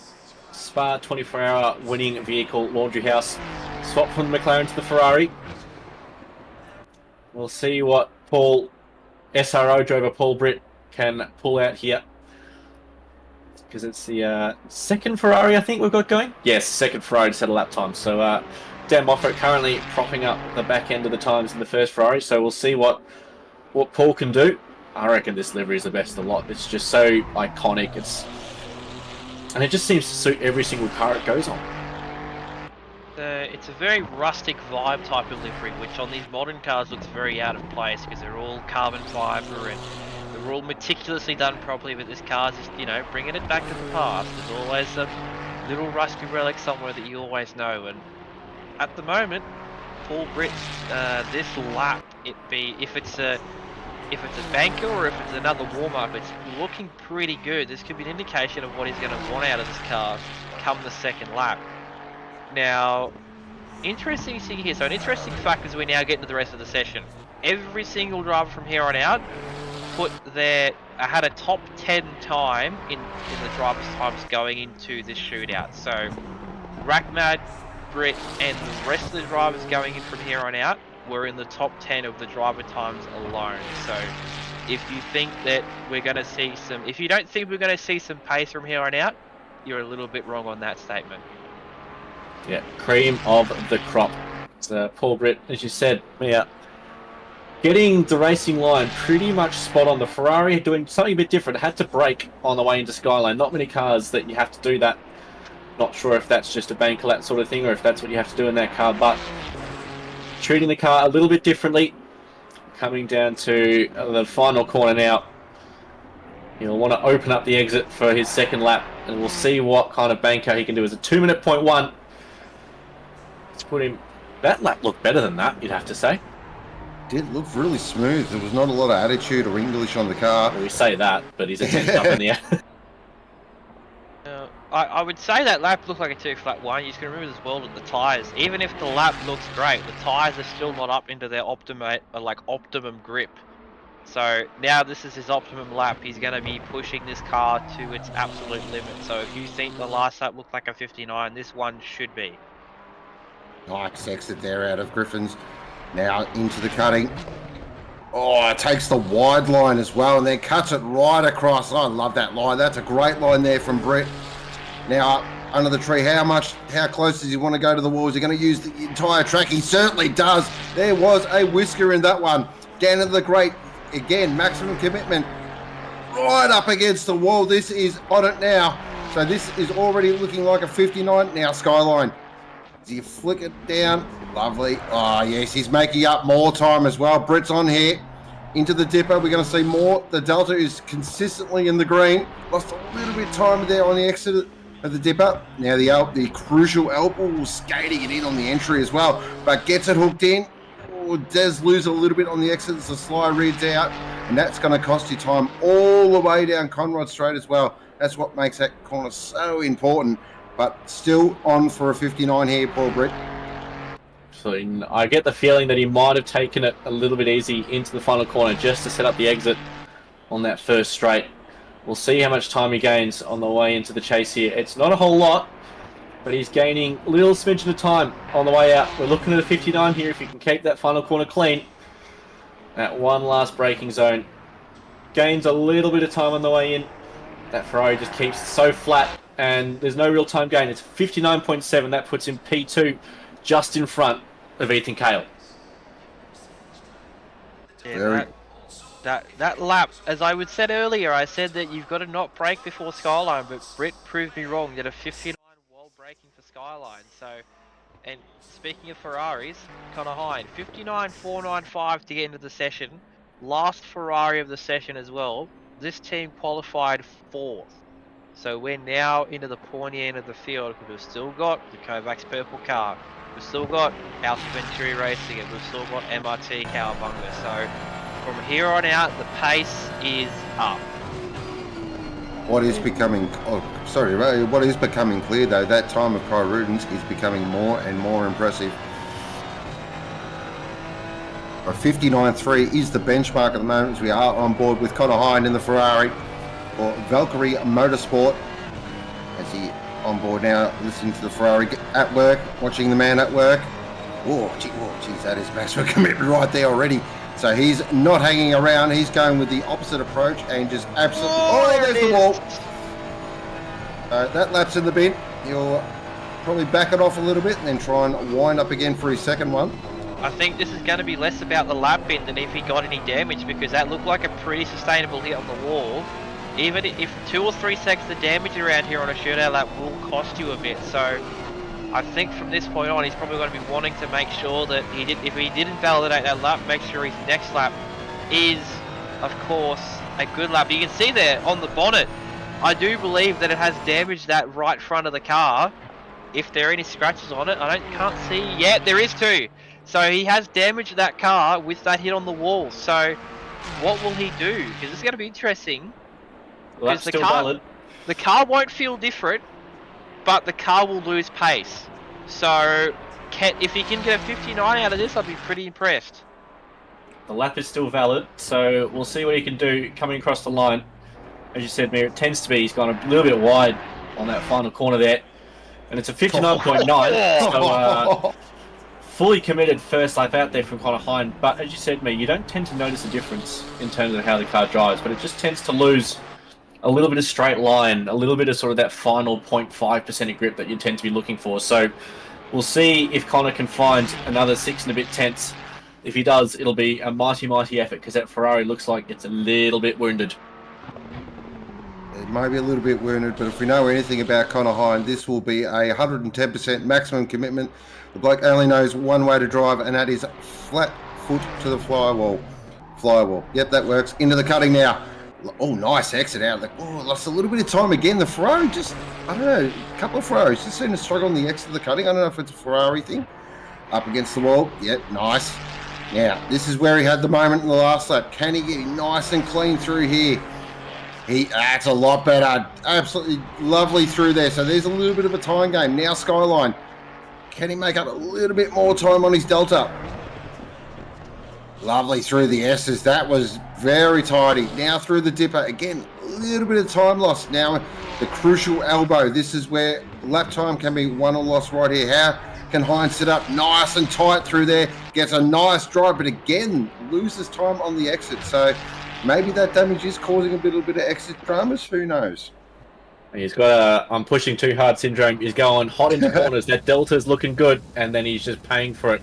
Spa 24-hour winning vehicle Laundry House. Swap from the McLaren to the Ferrari. We'll see what SRO driver Paul Britt can pull out here. Because it's the second Ferrari I think we've got going. Yes, second Ferrari to set a lap time. So Dan Moffett currently propping up the back end of the times in the first Ferrari. So we'll see what Paul can do. I reckon this livery is the best of the lot. It's just so iconic. And it just seems to suit every single car it goes on. It's a very rustic vibe type of livery, which on these modern cars looks very out of place because they're all carbon fibre and they're all meticulously done properly. But this car's just, bringing it back to the past. There's always some little rusty relic somewhere that you always know. And at the moment, Paul Britt, this lap, if it's a banker or if it's another warm-up, it's looking pretty good. This could be an indication of what he's going to want out of this car come the second lap. Now, interesting thing here. So an interesting fact as we now get into the rest of the session. Every single driver from here on out had a top 10 time in the drivers' times going into this shootout. So Rakmad, Britt, and the rest of the drivers going in from here on out were in the top 10 of the driver times alone. So if you think that we're going to see if you don't think we're going to see some pace from here on out, you're a little bit wrong on that statement. Yeah, cream of the crop. So Paul Britt, as you said, getting the racing line pretty much spot on. The Ferrari doing something a bit different. Had to brake on the way into Skyline. Not many cars that you have to do that. Not sure if that's just a bank lap sort of thing or if that's what you have to do in that car, but treating the car a little bit differently. Coming down to the final corner now. He'll want to open up the exit for his second lap, and we'll see what kind of banker he can do. It's a 2-minute point one. Let's put him. That lap looked better than that, you'd have to say. Did look really smooth. There was not a lot of attitude or English on the car. Well, we say that, but he's attempting up in the air. I would say that lap looked like a 2-flat one. You just got to remember as well with the tyres. Even if the lap looks great, the tyres are still not up into their optimum grip. So now this is his optimum lap. He's going to be pushing this car to its absolute limit. So if you think the last lap looked like a 59, this one should be. Nice exit there out of Griffin's. Now into the cutting. Oh, it takes the wide line as well and then cuts it right across. Oh, I love that line. That's a great line there from Britt. Now, under the tree, how close does he want to go to the wall? Is he going to use the entire track? He certainly does. There was a whisker in that one. Down into the grate. Again, maximum commitment. Right up against the wall. This is on it now. So this is already looking like a 59. Now, Skyline. Does he flick it down? Lovely. Oh, yes, he's making up more time as well. Britt's on here. Into the dipper. We're going to see more. The Delta is consistently in the green. Lost a little bit of time there on the exit of the dipper. Now the crucial elbow skating it in on the entry as well, but gets it hooked in. Oh, does lose a little bit on the exit as the sly reads out, and that's going to cost you time all the way down Conrod Straight as well. That's what makes that corner so important, but still on for a 59 here, Paul Britt. So I get the feeling that he might have taken it a little bit easy into the final corner just to set up the exit on that first straight. We'll see how much time he gains on the way into the chase here. It's not a whole lot, but he's gaining a little smidgen of time on the way out. We're looking at a 59 here if he can keep that final corner clean. That one last braking zone. Gains a little bit of time on the way in. That Ferrari just keeps so flat and there's no real time gain. It's 59.7. That puts him P2 just in front of Ethan Kale. Yeah, that lap, as I said earlier, I said that you've got to not brake before Skyline, but Britt proved me wrong. Did a 59 while braking for Skyline. So, and speaking of Ferraris, Conor Hind, 59.495 to get into the session. Last Ferrari of the session as well. This team qualified 4th. So we're now into the pointy end of the field because we've still got the Kovac's purple car. We've still got Alpha Venturi racing it. We've still got MRT Cowabunga. So from here on out, the pace is up. What is becoming clear though, that time of Kyuden is becoming more and more impressive. A 59.3 is the benchmark at the moment, as we are on board with Conor Hind in the Ferrari for Valkyrie Motorsport. As he on board now, listening to the Ferrari at work, watching the man at work. Geez, that is maximum commitment right there already. So he's not hanging around. He's going with the opposite approach and just absolutely. There's the wall. That lap's in the bin. He'll probably back it off a little bit and then try and wind up again for his second one. I think this is going to be less about the lap bin than if he got any damage, because that looked like a pretty sustainable hit on the wall. Even if 2 or 3 seconds of damage around here on a shootout lap will cost you a bit. So I think from this point on, he's probably going to be wanting to make sure that if he did invalidate that lap, make sure his next lap is, of course, a good lap. You can see there on the bonnet, I do believe that it has damaged that right front of the car. If there are any scratches on it, can't see yet. There is 2. So he has damaged that car with that hit on the wall. So what will he do? Because this is going to be interesting. Well, that's still valid. The car won't feel different, but the car will lose pace. So if he can get a 59 out of this, I'll be pretty impressed. The lap is still valid, so we'll see what he can do coming across the line. As you said, Mir, it tends to be he's gone a little bit wide on that final corner there. And it's a 59.9, so fully committed first lap out there from Conor Hind. But as you said, Mir, you don't tend to notice a difference in terms of how the car drives, but it just tends to lose a little bit of straight line, a little bit of sort of that final 0.5% of grip that you tend to be looking for. So we'll see if Conor can find another 6 and a bit tenths. If he does, it'll be a mighty, mighty effort, because that Ferrari looks like it's a little bit wounded. It may be a little bit wounded, but if we know anything about Conor Hind, this will be a 110% maximum commitment. The bloke only knows one way to drive, and that is flat foot to the flywall. Yep, that works. Into the cutting now. Oh, nice exit out. Lost a little bit of time again. The Ferrari just, I don't know, a couple of Ferraris just seem to struggle on the exit of the cutting. I don't know if it's a Ferrari thing. Up against the wall. Yep, nice. Now, this is where he had the moment in the last lap. Can he get him nice and clean through here? That's a lot better. Absolutely lovely through there. So there's a little bit of a time game. Now Skyline. Can he make up a little bit more time on his delta? Lovely through the S's. That was very tidy. Now through the dipper. Again, a little bit of time lost. Now the crucial elbow. This is where lap time can be won or lost right here. How can Hind sit up nice and tight through there? Gets a nice drive, but again, loses time on the exit. So maybe that damage is causing a little bit of exit dramas. Who knows? He's got a I'm pushing too hard syndrome. He's going hot into corners. That delta's looking good, and then he's just paying for it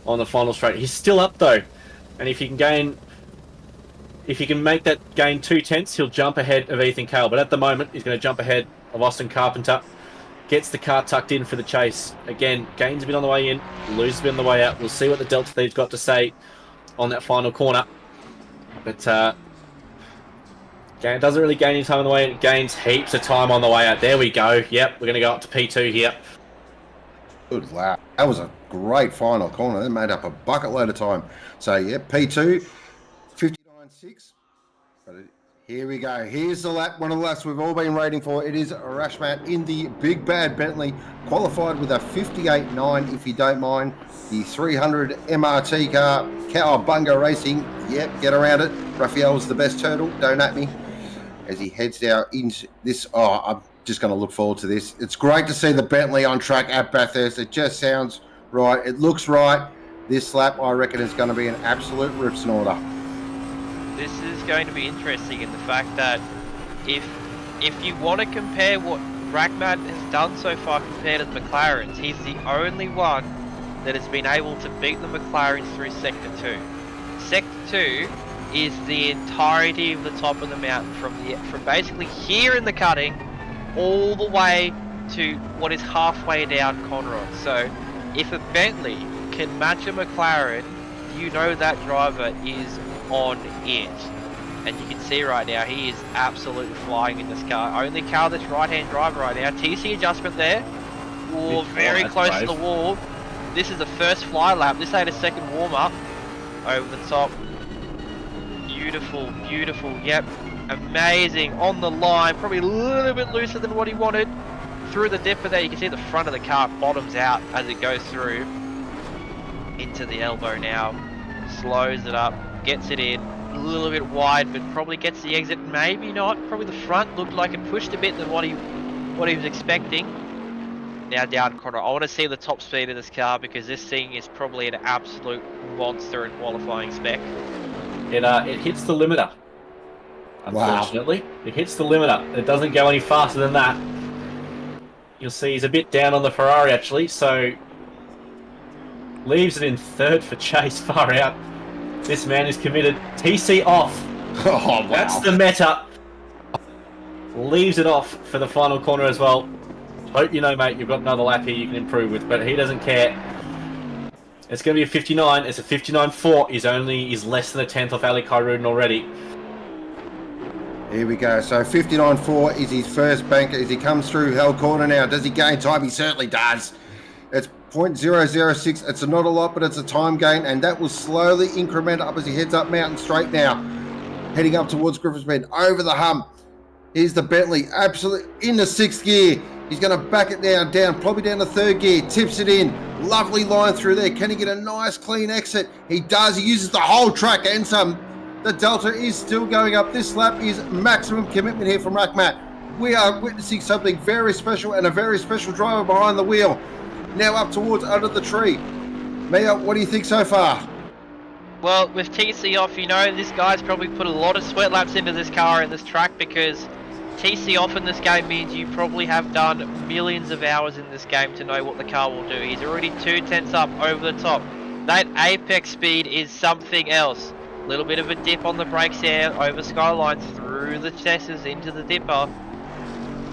on the final straight. He's still up though, and if he can make that gain 2 tenths, he'll jump ahead of Ethan Kale. But at the moment, he's going to jump ahead of Austin Carpenter. Gets the car tucked in for the chase. Again, gains a bit on the way in, loses a bit on the way out. We'll see what the delta thief's got to say on that final corner. But doesn't really gain any time on the way in. It gains heaps of time on the way out. There we go. Yep, we're going to go up to P2 here. Good lap. That was a great final corner. That made up a bucket load of time. So, yeah, P2, 59.6. But here we go. Here's the lap, one of the laps we've all been waiting for. It is Rakmad in the big bad Bentley, qualified with a 58.9, if you don't mind. The 300 MRT car, Cowabunga Racing. Yep, get around it. Raphael's the best turtle. Don't at me. As he heads down into this. Oh, I'm just going to look forward to this. It's great to see the Bentley on track at Bathurst. It just sounds right. It looks right. This lap, I reckon, is going to be an absolute rip snorter. This is going to be interesting in the fact that if you want to compare what Rakmad has done so far compared to the McLarens, he's the only one that has been able to beat the McLarens through Sector 2. Sector 2 is the entirety of the top of the mountain from basically here in the cutting all the way to what is halfway down Conroy. So if a Bentley can match a McLaren, you know that driver is on it. And you can see right now, he is absolutely flying in this car. Only car that's right-hand drive right now. TC adjustment there. Oh, very close to the wall. This is the first fly lap. This ain't a second warm-up. Over the top. Beautiful, beautiful. Yep, amazing. On the line, probably a little bit looser than what he wanted. Through the dipper there, you can see the front of the car bottoms out as it goes through. Into the elbow now. Slows it up, gets it in. A little bit wide, but probably gets the exit. Maybe not. Probably the front looked like it pushed a bit than what he was expecting. Now down corner. I want to see the top speed of this car because this thing is probably an absolute monster in qualifying spec. It hits the limiter. Unfortunately, wow. It hits the limiter. It doesn't go any faster than that. You'll see he's a bit down on the Ferrari actually, so leaves it in third for Chase. Far out. This man is committed. TC off. Oh, wow. That's the meta. Leaves it off for the final corner as well. Hope you know, mate, you've got another lap here you can improve with, but he doesn't care. It's going to be a 59. It's a 59.4. He's less than a tenth off Ali Kyuden already. Here we go. So 59.4 is his first banker as he comes through Hell Corner now. Does he gain time? He certainly does. It's 0.006. It's not a lot, but it's a time gain, and that will slowly increment up as he heads up Mountain Straight now. Heading up towards Griffiths Bend, over the hump. Here's the Bentley, absolutely in the 6th gear. He's going to back it down, probably down to 3rd gear, tips it in. Lovely line through there. Can he get a nice clean exit? He does. He uses the whole track and some. The Delta is still going up. This lap is maximum commitment here from Rakmad. We are witnessing something very special and a very special driver behind the wheel. Now up towards under the tree. Mia, what do you think so far? Well, with TC off, you know, this guy's probably put a lot of sweat laps into this car and this track because TC off in this game means you probably have done millions of hours in this game to know what the car will do. He's already 2 tenths up over the top. That apex speed is something else. A little bit of a dip on the brakes there, over Skyline, through the chassis into the dipper.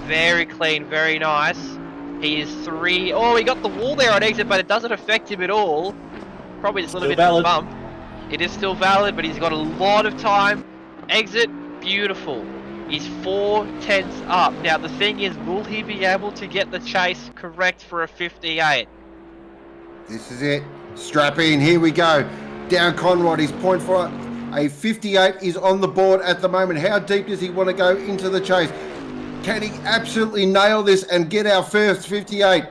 Very clean, very nice. He is 3. Oh, he got the wall there on exit, but it doesn't affect him at all. Probably just a little bit of a bump. It is still valid, but he's got a lot of time. Exit, beautiful. He's 4 tenths up. Now the thing is, will he be able to get the chase correct for a 58? This is it. Strap in. Here we go. Down Conrod. He's point for a 58 is on the board at the moment. How deep does he want to go into the chase? Can he absolutely nail this and get our first 58?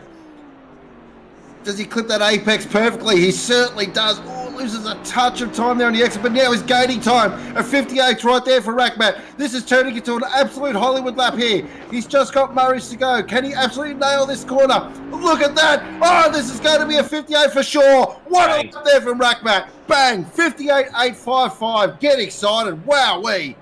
Does he clip that apex perfectly? He certainly does. Oh, loses a touch of time there on the exit, but now he's gaining time. A 58 right there for Rakmad. This is turning into an absolute Hollywood lap here. He's just got Murray's to go. Can he absolutely nail this corner? Look at that. Oh, this is going to be a 58 for sure. What a lap there from Rakmad. Bang, 58.855. Get excited. Wowee.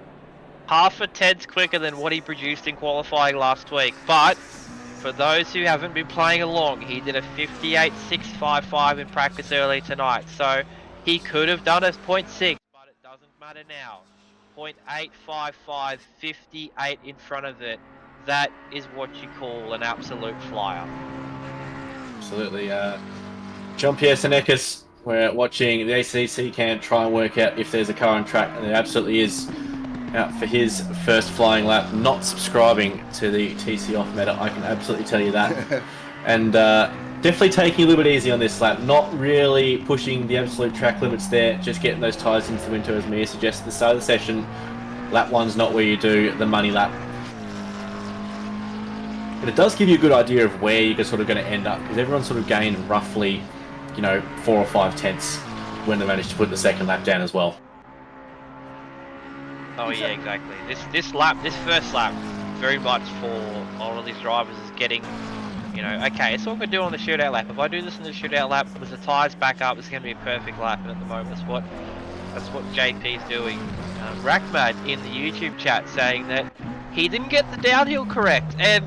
Half a tenth quicker than what he produced in qualifying last week, but for those who haven't been playing along, he did a 58.655 in practice early tonight, so he could have done a 0.6, but it doesn't matter now. 0.855, 58 in front of it. That is what you call an absolute flyer. Absolutely. Jean-Pierre Senecas, we're watching the ACC camp try and work out if there's a car on track, and there absolutely is. Out for his first flying lap, not subscribing to the TC off meta, I can absolutely tell you that. And definitely taking a little bit easy on this lap, not really pushing the absolute track limits there, just getting those tyres into the winter as Mia suggested at the start of the session. Lap 1's not where you do the money lap. But it does give you a good idea of where you're sort of going to end up, because everyone sort of gained roughly, 4 or 5 tenths when they managed to put the second lap down as well. Oh yeah, exactly. This first lap, very much for a lot of these drivers is getting, okay, it's what we do on the shootout lap. If I do this in the shootout lap, with the tyres back up, it's going to be a perfect lap. And at the moment, that's what JP's doing. Rakmad in the YouTube chat saying that he didn't get the downhill correct, and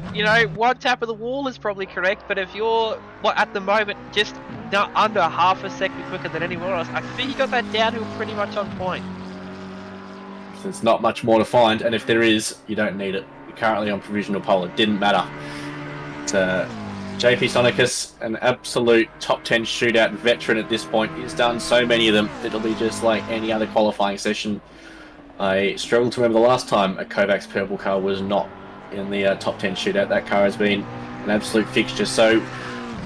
one tap of the wall is probably correct. But if you're at the moment just under half a second quicker than anyone else, I think you got that downhill pretty much on point. There's not much more to find, and if there is, you don't need it. You're currently on provisional pole. It didn't matter. JP Sonicus, an absolute top 10 shootout veteran at this point. He's done so many of them. It'll be just like any other qualifying session. I struggle to remember the last time a Kovacs purple car was not in the top 10 shootout. That car has been an absolute fixture. So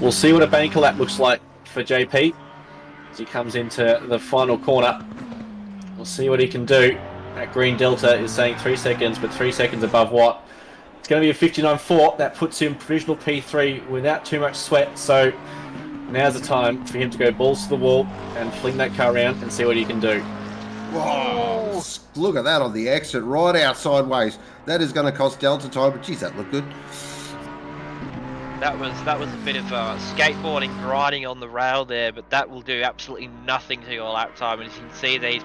we'll see what a banker lap looks like for JP as he comes into the final corner. We'll see what he can do. That green delta is saying 3 seconds, but 3 seconds above what? It's going to be a 59.4. That puts him provisional P3 without too much sweat. So now's the time for him to go balls to the wall and fling that car around and see what he can do. Whoa, look at that on the exit, right out sideways. That is going to cost Delta time, but geez, that looked good. That was a bit of skateboarding, grinding on the rail there, but that will do absolutely nothing to your lap time. And as you can see there,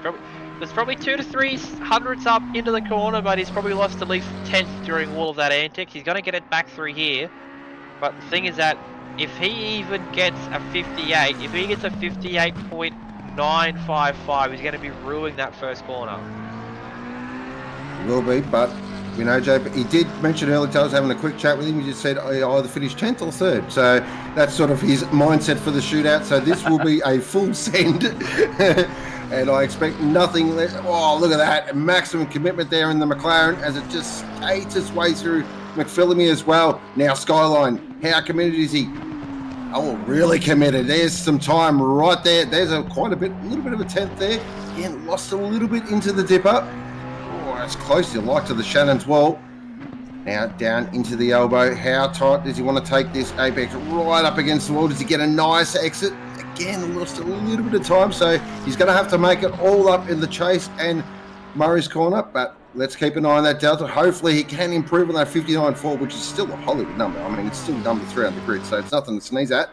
there's probably 2 to 3 hundredths up into the corner, but he's probably lost at least 10th during all of that antics. He's going to get it back through here. But the thing is that if he even gets a 58, if he gets a 58.955, he's going to be ruining that first corner. Will be, but you know, JP, he did mention earlier, I was having a quick chat with him, he just said I either finish 10th or 3rd. So that's sort of his mindset for the shootout. So this will be a full send. And I expect nothing less. Oh, look at that. Maximum commitment there in the McLaren as it just skates its way through McPhillamy as well. Now Skyline, how committed is he? Oh, really committed. There's some time right there. There's a little bit of a 10th there. Again, lost a little bit into the dipper. Oh, it's close, you like, to the Shannon's wall. Now down into the elbow. How tight does he want to take this apex? Right up against the wall. Does he get a nice exit? Again, lost a little bit of time, so he's going to have to make it all up in the chase and Murray's corner, but let's keep an eye on that delta. Hopefully he can improve on that 59.4, which is still a Hollywood number. I mean, it's still number 3 on the grid, so it's nothing to sneeze at.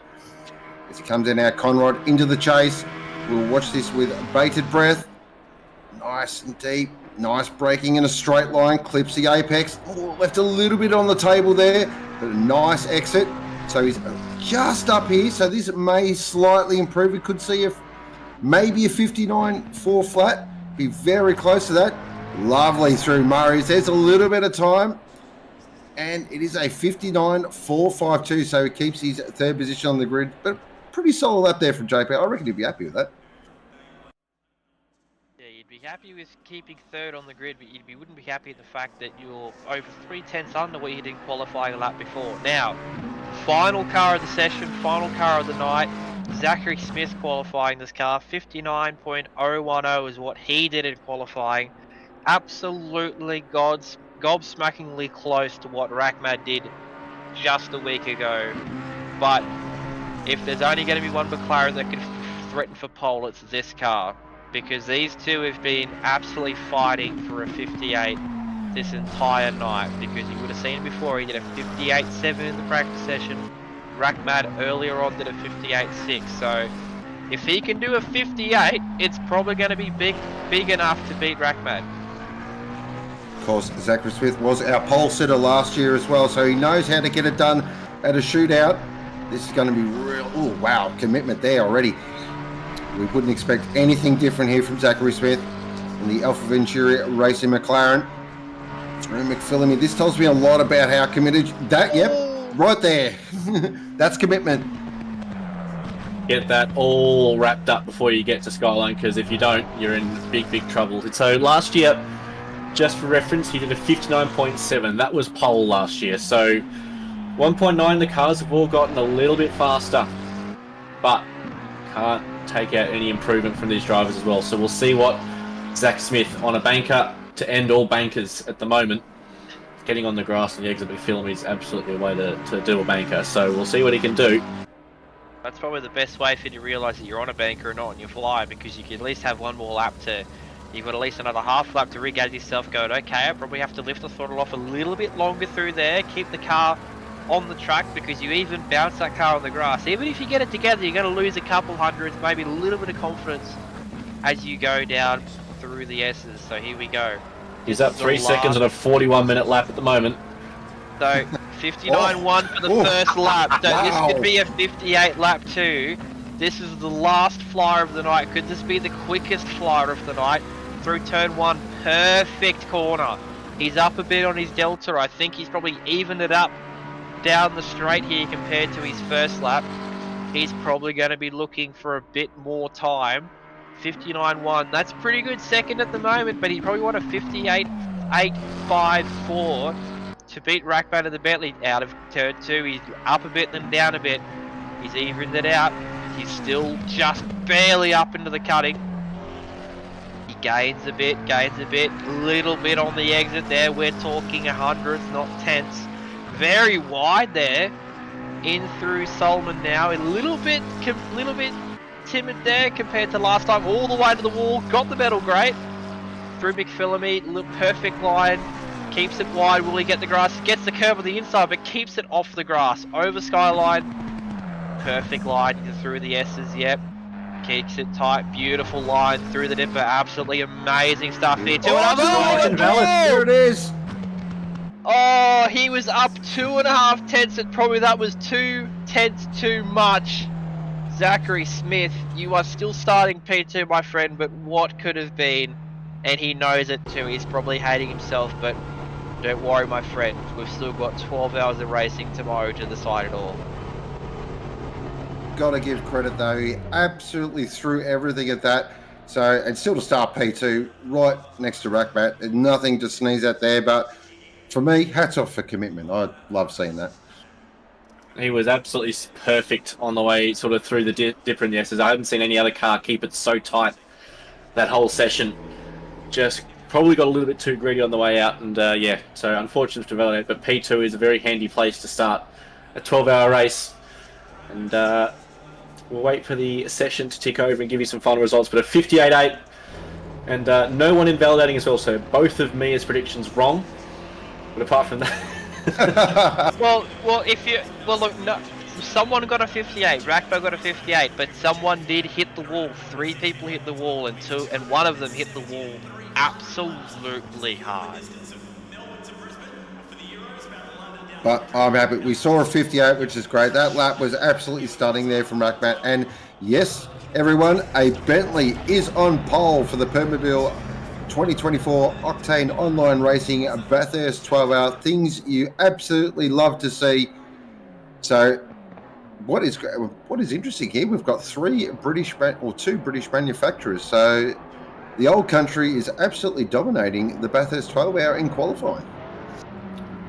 As he comes in now, Conrad into the chase. We'll watch this with bated breath. Nice and deep. Nice braking in a straight line. Clips the apex. Oh, left a little bit on the table there, but a nice exit. So he's just up here, so this may slightly improve. We could see maybe a 59.4 flat. Be very close to that. Lovely through Murray's. There's a little bit of time. And it is a 59.452, so he keeps his 3rd position on the grid. But pretty solid up there from JP. I reckon he'd be happy with that. Yeah, you'd be happy with keeping 3rd on the grid, but you wouldn't be happy with the fact that you're over 3/10 under what you did in qualifying a lap before. Now, final car of the session, final car of the night. Zachary Smith qualifying this car. 59.010 is what he did in qualifying. Absolutely gobsmackingly close to what Rakmad did just a week ago. But if there's only going to be one McLaren that can threaten for pole, it's this car. Because these two have been absolutely fighting for a 58 this entire night. Because you would have seen before, he did a 58.7 in the practice session. Rakmad earlier on did a 58.6. So if he can do a 58, it's probably going to be big enough to beat Rakmad. Of course, Zachary Smith was our pole sitter last year as well, so he knows how to get it done at a shootout. This is going to be real. Oh, wow, commitment there already. We wouldn't expect anything different here from Zachary Smith in the Alpha Venturi Racing McLaren. Through McPhillamy. This tells me a lot about how committed that. Yep, right there. That's commitment. Get that all wrapped up before you get to Skyline, because if you don't, you're in big trouble. So last year, just for reference, he did a 59.7. That was pole last year. So 1.9, the cars have all gotten a little bit faster, but can't take out any improvement from these drivers as well. So we'll see what Zach Smith on a banker to end all bankers at the moment. Getting on the grass and the exit film is absolutely a way to do a banker. So we'll see what he can do. That's probably the best way for you to realise that you're on a banker and not on your fly, because you can at least have one more lap to... You've got at least another half lap to regather yourself going, okay, I probably have to lift the throttle off a little bit longer through there, keep the car on the track, because you even bounce that car on the grass. Even if you get it together, you're going to lose a couple hundreds, maybe a little bit of confidence as you go down through the S's. So here we go. He's up 3 seconds on a 41-minute lap at the moment. So 59.1 for the first lap. So this could be a 58 lap too. This is the last flyer of the night. Could this be the quickest flyer of the night? Through turn 1, perfect corner. He's up a bit on his delta. I think he's probably evened it up down the straight here compared to his first lap. He's probably going to be looking for a bit more time 59.1. That's pretty good second at the moment, but he probably want a 58.854 to beat Rakmad of the Bentley out of turn 2. He's up a bit, then down a bit. He's evened it out. He's still just barely up into the cutting. He gains a bit, little bit on the exit there. We're talking 100s, not 10s. Very wide there. In through Solomon now. A little bit timid there compared to last time. All the way to the wall. Got the medal, great. Through McPhillamy, perfect line. Keeps it wide. Will he get the grass? Gets the curve on the inside, but keeps it off the grass. Over Skyline. Perfect line through the S's, yep. Keeps it tight. Beautiful line through the dipper. Absolutely amazing stuff there. There it is. Oh, he was up 2.5 tenths, and probably that was 2 tenths too much. Zachary Smith, you are still starting P2, my friend, but what could have been? And he knows it too. He's probably hating himself, but don't worry, my friend. We've still got 12 hours of racing tomorrow to decide it all. Got to give credit though. He absolutely threw everything at that. So, and still to start P2, right next to Rakmad. Nothing to sneeze at there, but for me, hats off for commitment. I love seeing that. He was absolutely perfect on the way sort of through the dipper and the S's. I haven't seen any other car keep it so tight that whole session. Just probably got a little bit too greedy on the way out, and yeah, so unfortunate to develop it, but P2 is a very handy place to start a 12-hour race, and we'll wait for the session to tick over and give you some final results, but a 58.8, and no one invalidating as well, so both of Mia's predictions wrong, but apart from that... well, look, no, someone got a 58. Rakmad got a 58, but someone did hit the wall. 3 people hit the wall, and one of them hit the wall absolutely hard. But I'm happy. We saw a 58, which is great. That lap was absolutely stunning there from Rakmad. And yes, everyone, a Bentley is on pole for the Permobil 2024 Octane Online Racing Bathurst 12-hour. Things you absolutely love to see. So what is interesting here, we've got 2 British manufacturers. So the old country is absolutely dominating the Bathurst 12-hour in qualifying.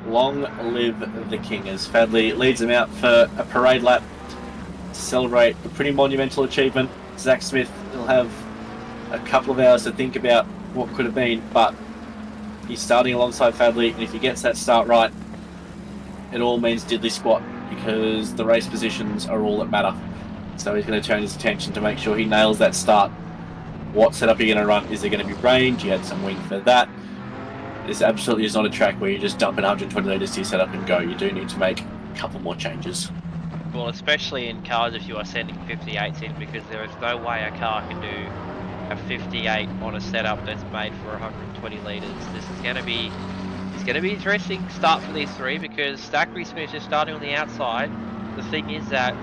Long live the King, as Fadley leads them out for a parade lap to celebrate a pretty monumental achievement. Zach Smith will have a couple of hours to think about what could have been, but he's starting alongside Fadley, and if he gets that start right, it all means diddly squat, because the race positions are all that matter. So he's going to turn his attention to make sure he nails that start. What setup are you going to run? Is there going to be range? You had some wing for that. This absolutely is not a track where you just dump in 120 litres to your setup and go. You do need to make a couple more changes. Well, especially in cars if you are sending 58s in, because there is no way a car can do a 58 on a setup that's made for 120 litres. This is going to be interesting start for these 3, because Zachary Smith is starting on the outside. The thing is that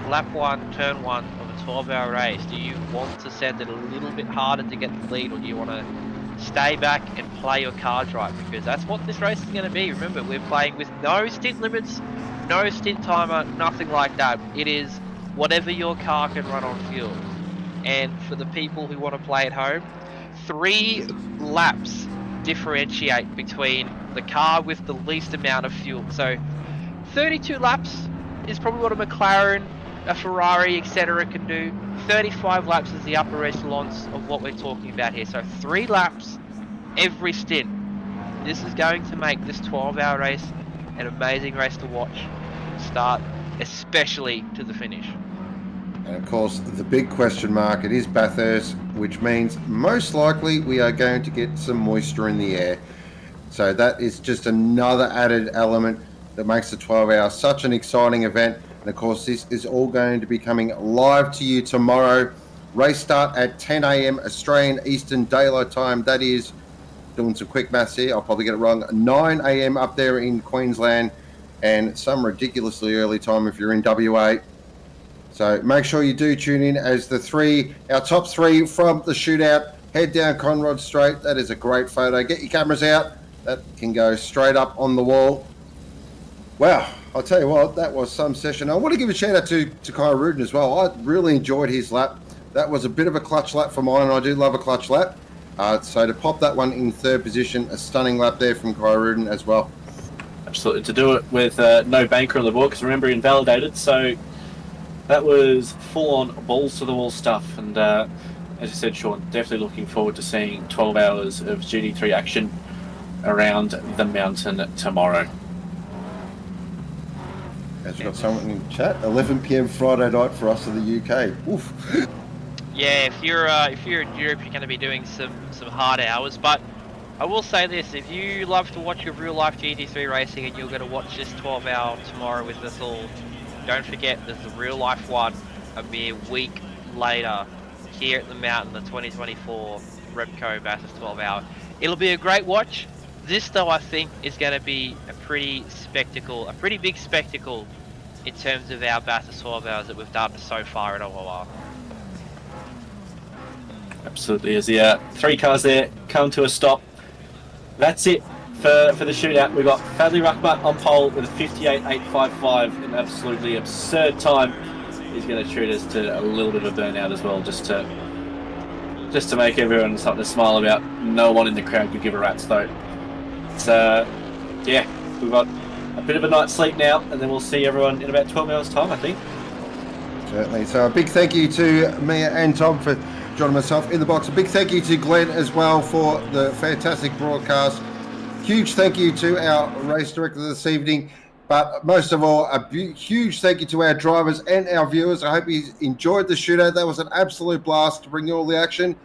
lap 1, turn 1 of a 12-hour race, do you want to send it a little bit harder to get the lead, or do you want to stay back and play your cards right? Because that's what this race is going to be. Remember, we're playing with no stint limits, no stint timer, nothing like that. It is whatever your car can run on fuel. And for the people who want to play at home, 3 laps differentiate between the car with the least amount of fuel. So 32 laps is probably what a McLaren, a Ferrari, etc. can do. 35 laps is the upper echelons of what we're talking about here. So 3 laps every stint. This is going to make this 12-hour race an amazing race to watch. Start, especially to the finish. And of course, the big question mark, it is Bathurst, which means most likely we are going to get some moisture in the air. So that is just another added element that makes the 12-hour such an exciting event. And of course, this is all going to be coming live to you tomorrow. Race start at 10 a.m. Australian Eastern Daylight Time. That is, doing some quick maths here, I'll probably get it wrong, 9 a.m. up there in Queensland, and some ridiculously early time if you're in WA. So make sure you do tune in as our top 3 from the shootout head down Conrod Straight. That is a great photo. Get your cameras out. That can go straight up on the wall. Wow, I'll tell you what, that was some session. I want to give a shout out to Kyuden as well. I really enjoyed his lap. That was a bit of a clutch lap for mine, and I do love a clutch lap. So to pop that one in third position, a stunning lap there from Kyuden as well. Absolutely. To do it with no banker on the board, because remember, he invalidated, so that was full-on balls-to-the-wall stuff. And as you said, Sean, definitely looking forward to seeing 12 hours of GT3 action around the mountain tomorrow. As we've got someone in chat, 11 p.m. Friday night for us in the UK. Oof. Yeah, if you're in Europe, you're going to be doing some hard hours. But I will say this: if you love to watch your real life GT3 racing and you're going to watch this 12-hour tomorrow with us all, don't forget there's the real life one a mere week later here at the mountain, the 2024 Repco Bathurst 12-hour. It'll be a great watch. This, though, I think is going to be a pretty big spectacle in terms of our Bathurst 12 hours that we've done so far at OOR. Absolutely. As the 3 cars there come to a stop. That's it for the shootout. We've got Fadley Rakmad on pole with a 58.855, an absolutely absurd time. He's going to treat us to a little bit of a burnout as well, just to make everyone something to smile about. No one in the crowd could give a rat's though. So, yeah, we've got a bit of a night's sleep now, and then we'll see everyone in about 12 hours' time, I think. Certainly. So a big thank you to Mia and Tom for joining myself in the box. A big thank you to Glenn as well for the fantastic broadcast. Huge thank you to our race director this evening. But most of all, a huge thank you to our drivers and our viewers. I hope you enjoyed the shootout. That was an absolute blast to bring you all the action.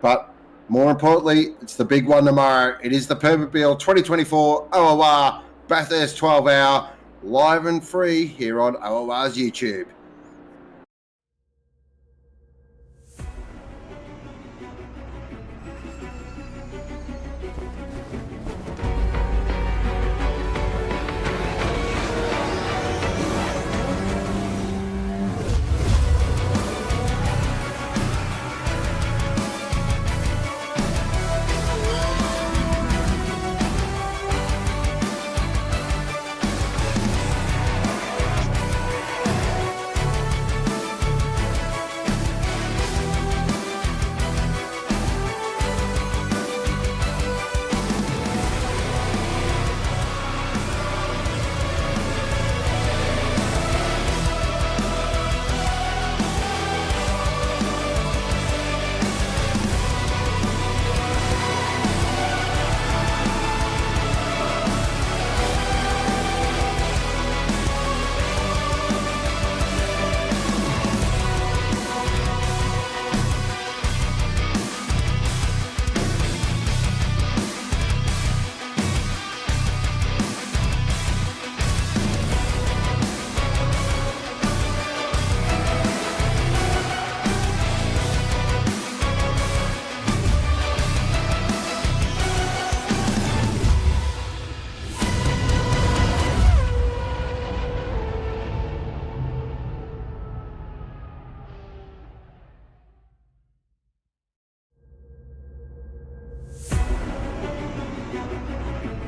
But more importantly, it's the big one tomorrow. It is the Permobile 2024 OOR Bathurst 12 hour, live and free here on OOR's YouTube.